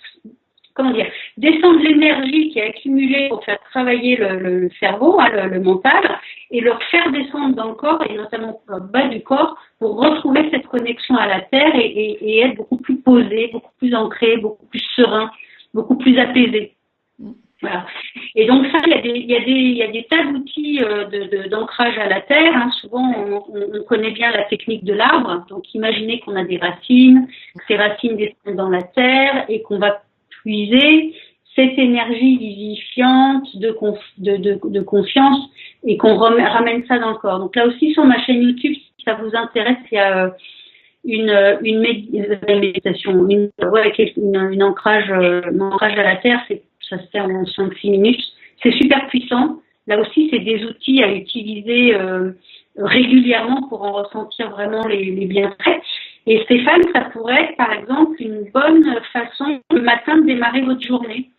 Speaker 2: comment dire, descendre l'énergie qui est accumulée pour faire travailler le cerveau, hein, le mental, et le faire descendre dans le corps, et notamment dans le bas du corps, pour retrouver cette connexion à la terre et être beaucoup plus posé, beaucoup plus ancré, beaucoup plus serein, beaucoup plus apaisé. Voilà. Et donc ça, il y a des tas d'outils d'ancrage à la terre. Hein. Souvent, on connaît bien la technique de l'arbre. Donc, imaginez qu'on a des racines, que ces racines descendent dans la terre et qu'on va puiser cette énergie vivifiante de confiance et qu'on ramène ça dans le corps. Donc là aussi, sur ma chaîne YouTube, si ça vous intéresse, il y a une méditation, un ancrage à la terre. Ça se fait en 5-6 minutes. C'est super puissant. Là aussi, c'est des outils à utiliser régulièrement pour en ressentir vraiment les bienfaits. Et Stéphane, ça pourrait être, par exemple, une bonne façon le matin de démarrer votre journée.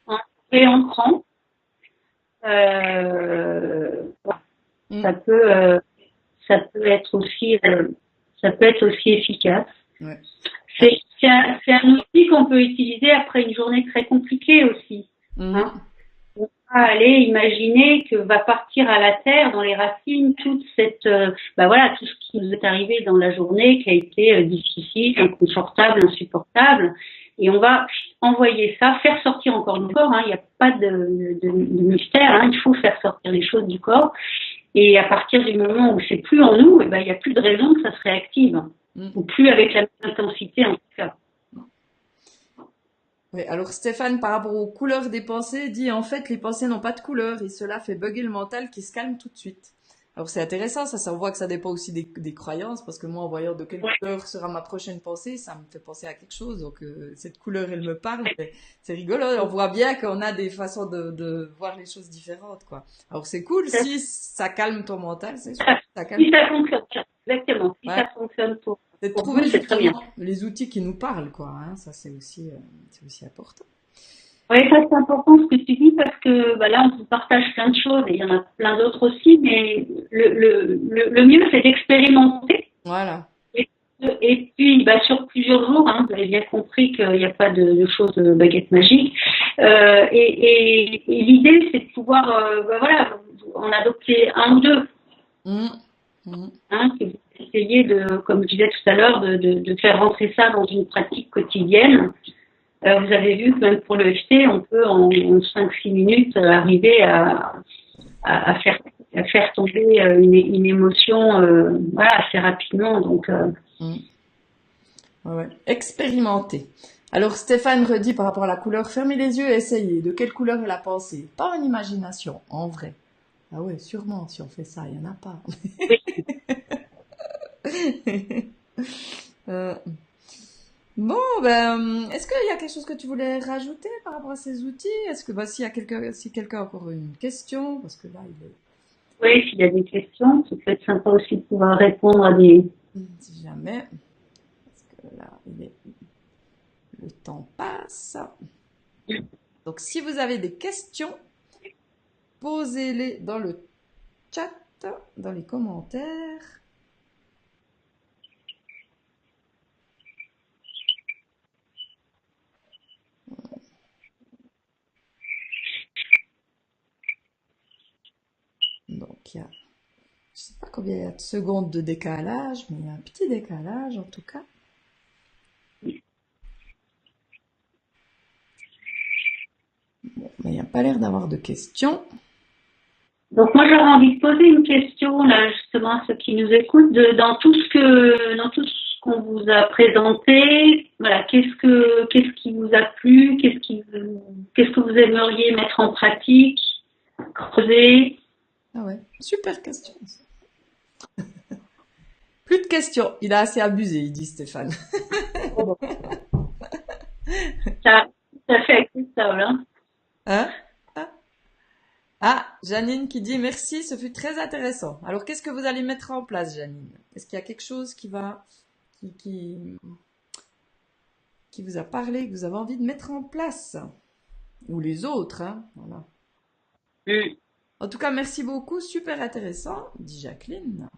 Speaker 2: En réentrant. Ça peut être aussi efficace. Ouais. C'est un outil qu'on peut utiliser après une journée très compliquée aussi. Hein. On va aller imaginer que va partir à la terre, dans les racines, toute cette, tout ce qui nous est arrivé dans la journée, qui a été difficile, inconfortable, insupportable, et on va envoyer ça, faire sortir encore du corps. Il n'y a pas de mystère. Hein, il faut faire sortir les choses du corps. Et à partir du moment où c'est plus en nous, il n'y a plus de raison que ça se réactive. Ou plus avec la même intensité en tout cas.
Speaker 1: Oui, alors Stéphane, par rapport aux couleurs des pensées, dit en fait les pensées n'ont pas de couleur et cela fait bugger le mental qui se calme tout de suite. Alors c'est intéressant, ça on voit que ça dépend aussi des croyances, parce que moi en voyant de quelle couleur sera ma prochaine pensée, ça me fait penser à quelque chose, donc cette couleur elle me parle, c'est rigolo, on voit bien qu'on a des façons de voir les choses différentes, quoi. Alors c'est cool, si ça calme ton mental, c'est sûr.
Speaker 2: Ça calme. Si ça fonctionne, exactement, si ça fonctionne pour
Speaker 1: c'est de trouver justement les outils qui nous parlent, quoi. Hein. Ça, c'est aussi important.
Speaker 2: Oui, ça c'est important ce que tu dis parce que là on vous partage plein de choses et il y en a plein d'autres aussi, mais le mieux c'est d'expérimenter.
Speaker 1: Voilà.
Speaker 2: Et puis sur plusieurs jours, hein, vous avez bien compris qu'il n'y a pas de choses de baguette magique. Et l'idée c'est de pouvoir en adopter un ou deux. Hein, que vous essayez comme je disais tout à l'heure, de faire rentrer ça dans une pratique quotidienne. Vous avez vu que même pour le FT, on peut en 5-6 minutes arriver à faire tomber une émotion assez rapidement. Donc,
Speaker 1: ouais. Expérimenter. Alors Stéphane redit par rapport à la couleur, fermez les yeux et essayez. De quelle couleur est la pensée? Pas en imagination, en vrai. Ah ouais, sûrement, si on fait ça, il n'y en a pas. Bon, est-ce qu'il y a quelque chose que tu voulais rajouter par rapport à ces outils? Est-ce que si quelqu'un a encore une question, parce que là,
Speaker 2: Oui, s'il y a des questions, ça peut être sympa aussi de pouvoir répondre à des...
Speaker 1: Si jamais, parce que là, le temps passe. Donc, si vous avez des questions, posez-les dans le chat, dans les commentaires. Donc, je ne sais pas combien il y a de secondes de décalage, mais il y a un petit décalage en tout cas. Bon, mais il n'y a pas l'air d'avoir de questions.
Speaker 2: Donc moi j'aurais envie de poser une question là justement à ceux qui nous écoutent dans tout ce qu'on vous a présenté. Voilà, qu'est-ce qui vous a plu, qu'est-ce que vous aimeriez mettre en pratique, creuser.
Speaker 1: Ah ouais, super question. Plus de questions, il a assez abusé, il dit Stéphane.
Speaker 2: Ça fait avec ça, là.
Speaker 1: Hein? Ah, Janine qui dit merci, ce fut très intéressant. Alors, qu'est-ce que vous allez mettre en place, Janine? Est-ce qu'il y a quelque chose qui, qui, qui vous a parlé, que vous avez envie de mettre en place? Ou les autres, hein? Voilà.
Speaker 2: Mm.
Speaker 1: En tout cas, merci beaucoup, super intéressant, dit Jacqueline.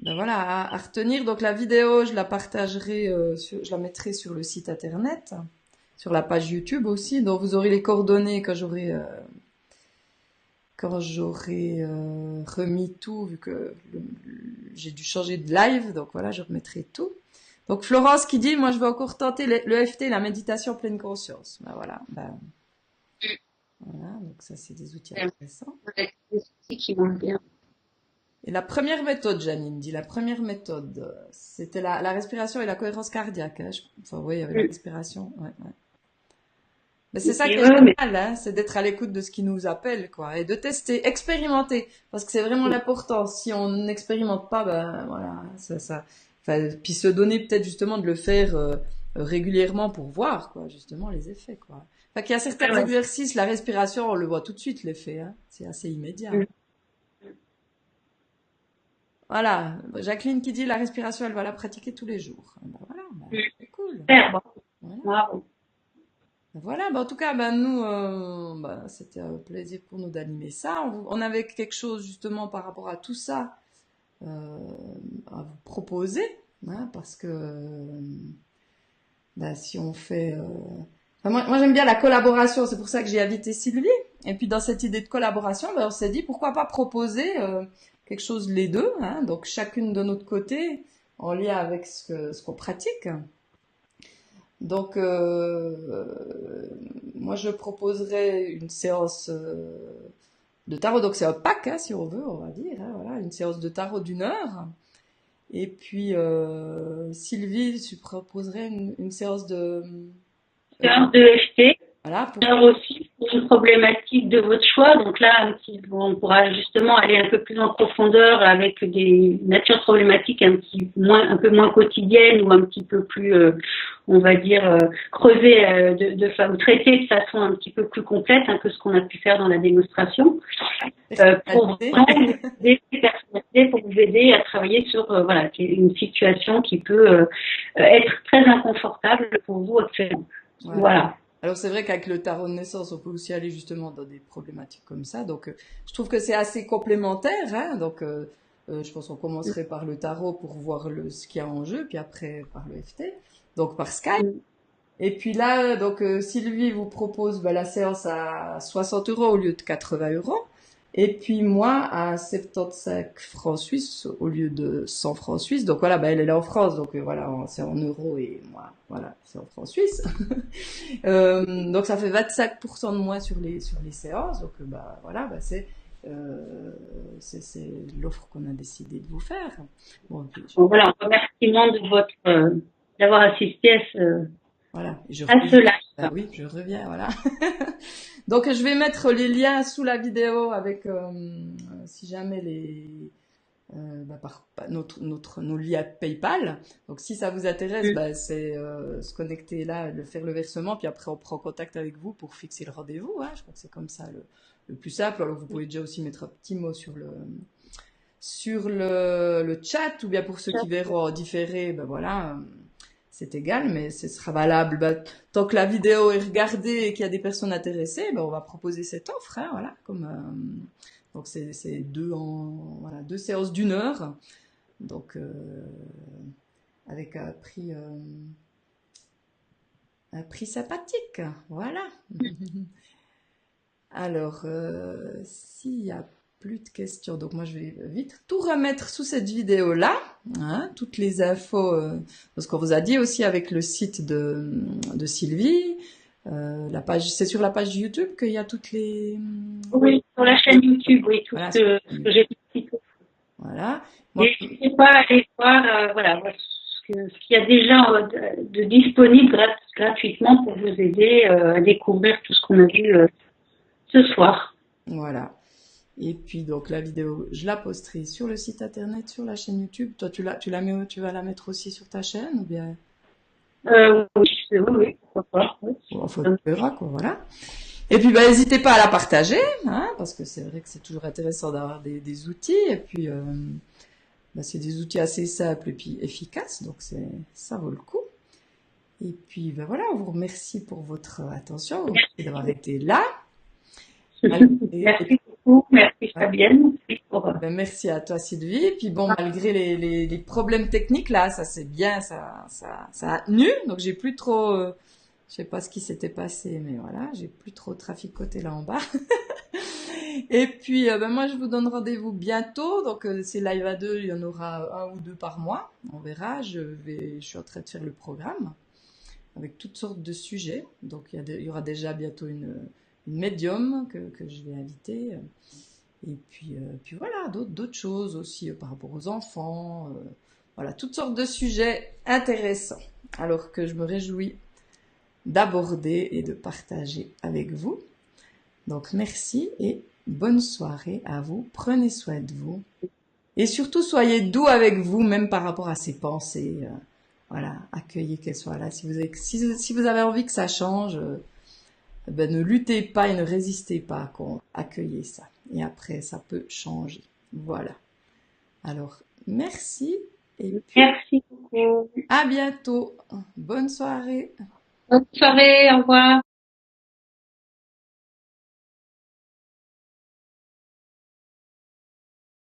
Speaker 1: Ben voilà, à retenir. Donc la vidéo, je la partagerai, je la mettrai sur le site internet, sur la page YouTube aussi. Donc vous aurez les coordonnées quand j'aurai remis tout, vu que j'ai dû changer de live. Donc voilà, je remettrai tout. Donc Florence qui dit, moi je vais encore tenter le FT, la méditation pleine conscience. Ben voilà, voilà. Donc ça c'est des outils intéressants.
Speaker 2: Avec des outils qui vont bien.
Speaker 1: Et la première méthode, Janine dit, la première méthode, c'était la respiration et la cohérence cardiaque. Hein. Enfin, oui, il y avait la respiration. Ouais, ouais. Mais c'est ça qui est
Speaker 2: Mais
Speaker 1: génial, hein, c'est d'être à l'écoute de ce qui nous appelle, quoi, et de tester, expérimenter, parce que c'est vraiment l'important. Si on n'expérimente pas, ben voilà, enfin, puis se donner peut-être justement de le faire régulièrement pour voir, quoi, justement les effets, quoi. Enfin, qu'il y a certains exercices, la respiration, on le voit tout de suite l'effet, hein, c'est assez immédiat. Voilà, Jacqueline qui dit la respiration, elle va la pratiquer tous les jours. Ben voilà, c'est cool. Voilà. Voilà, en tout cas, nous, c'était un plaisir pour nous d'animer ça. On avait quelque chose justement par rapport à tout ça à vous proposer, hein, parce que si on fait... Enfin, moi j'aime bien la collaboration, c'est pour ça que j'ai invité Sylvie. Et puis dans cette idée de collaboration, on s'est dit pourquoi pas proposer quelque chose les deux, hein, donc chacune de notre côté, en lien avec ce qu'on pratique. Donc, moi, je proposerais une séance de tarot. Donc, c'est un pack, hein, si on veut, on va dire. Hein, voilà, une séance de tarot d'1 heure. Et puis, Sylvie, tu proposerais une séance
Speaker 2: séance de FT.
Speaker 1: Voilà,
Speaker 2: Alors aussi, pour une problématique de votre choix, donc là, on pourra justement aller un peu plus en profondeur avec des natures problématiques un peu moins quotidiennes ou un petit peu plus, on va dire, creusées, ou traitées de façon un petit peu plus complète, un peu ce qu'on a pu faire dans la démonstration, pour vraiment vous aider à travailler sur, voilà, une situation qui peut être très inconfortable pour vous actuellement. Voilà.
Speaker 1: Alors c'est vrai qu'avec le tarot de naissance, on peut aussi aller justement dans des problématiques comme ça. Donc je trouve que c'est assez complémentaire. Hein. Donc je pense qu'on commencerait par le tarot pour voir ce qu'il y a en jeu, puis après par le FT, donc par Skype. Et puis là, donc Sylvie vous propose la séance à 60 € au lieu de 80 €. Et puis moi à 75 francs suisses au lieu de 100 francs suisses. Donc voilà, elle est là en France, donc voilà, c'est en euros et moi, voilà, c'est en francs suisses. Donc ça fait 25% de moins sur les séances. Donc voilà, c'est l'offre qu'on a décidé de vous faire.
Speaker 2: Bon, voilà, un remerciement de votre d'avoir assisté à
Speaker 1: voilà,
Speaker 2: à cela.
Speaker 1: Oui, je reviens, voilà. Donc je vais mettre les liens sous la vidéo avec si jamais nos liens PayPal. Donc si ça vous intéresse, c'est se connecter là, faire le versement, puis après on prend contact avec vous pour fixer le rendez-vous. Hein. Je crois que c'est comme ça le plus simple. Alors vous pouvez déjà aussi mettre un petit mot sur le chat, ou bien pour ceux qui verront en différé, voilà. C'est égal, mais ce sera valable. Tant que la vidéo est regardée et qu'il y a des personnes intéressées, on va proposer cette offre. Hein, voilà, donc c'est deux séances d'1 heure, donc avec un prix sympathique. Voilà. Alors, s'il y a plus de questions, donc moi je vais vite tout remettre sous cette vidéo là, hein, toutes les infos, parce qu'on vous a dit aussi avec le site de Sylvie, c'est sur la page YouTube qu'il y a toutes les...
Speaker 2: Oui, sur la chaîne YouTube, oui, tout ce que j'ai dit.
Speaker 1: Voilà.
Speaker 2: N'hésitez pas à aller voir, voilà, ce qu'il y a déjà de disponible gratuitement pour vous aider à découvrir tout ce qu'on a vu ce soir.
Speaker 1: Voilà. Et puis donc la vidéo, je la posterai sur le site internet, sur la chaîne YouTube. Toi, tu vas la mettre aussi sur ta chaîne ou bien?
Speaker 2: Oui, oui, pourquoi pas. Oui.
Speaker 1: Bon, faut on verra, quoi, voilà. Et puis, bah, n'hésitez pas à la partager, hein, parce que c'est vrai que c'est toujours intéressant d'avoir des outils. Et puis, bah, c'est des outils assez simples et puis efficaces, donc ça vaut le coup. Et puis, ben voilà, on vous remercie pour votre attention, vous remercie d'avoir été là.
Speaker 2: Merci beaucoup, merci Fabienne.
Speaker 1: Ben, merci à toi Sylvie. Et puis bon, malgré les problèmes techniques là, ça c'est bien, ça a tenu. Donc j'ai plus trop, je sais pas ce qui s'était passé, mais voilà, j'ai plus trop traficoté là en bas. Et puis ben moi je vous donne rendez-vous bientôt. Donc ces live à deux, il y en aura un ou deux par mois. On verra. Je suis en train de faire le programme avec toutes sortes de sujets. Donc il y aura déjà bientôt une médium que je vais inviter. Et puis voilà, d'autres choses aussi par rapport aux enfants. Voilà, toutes sortes de sujets intéressants. Alors que je me réjouis d'aborder et de partager avec vous. Donc merci et bonne soirée à vous. Prenez soin de vous. Et surtout, soyez doux avec vous, même par rapport à ces pensées. Voilà, accueillez qu'elles soient là. Si vous avez envie que ça change, ben ne luttez pas et ne résistez pas contre. Accueillez ça. Et après, ça peut changer. Voilà. Alors, merci. Et puis,
Speaker 2: merci beaucoup.
Speaker 1: à bientôt. Bonne soirée.
Speaker 2: Bonne soirée, au revoir.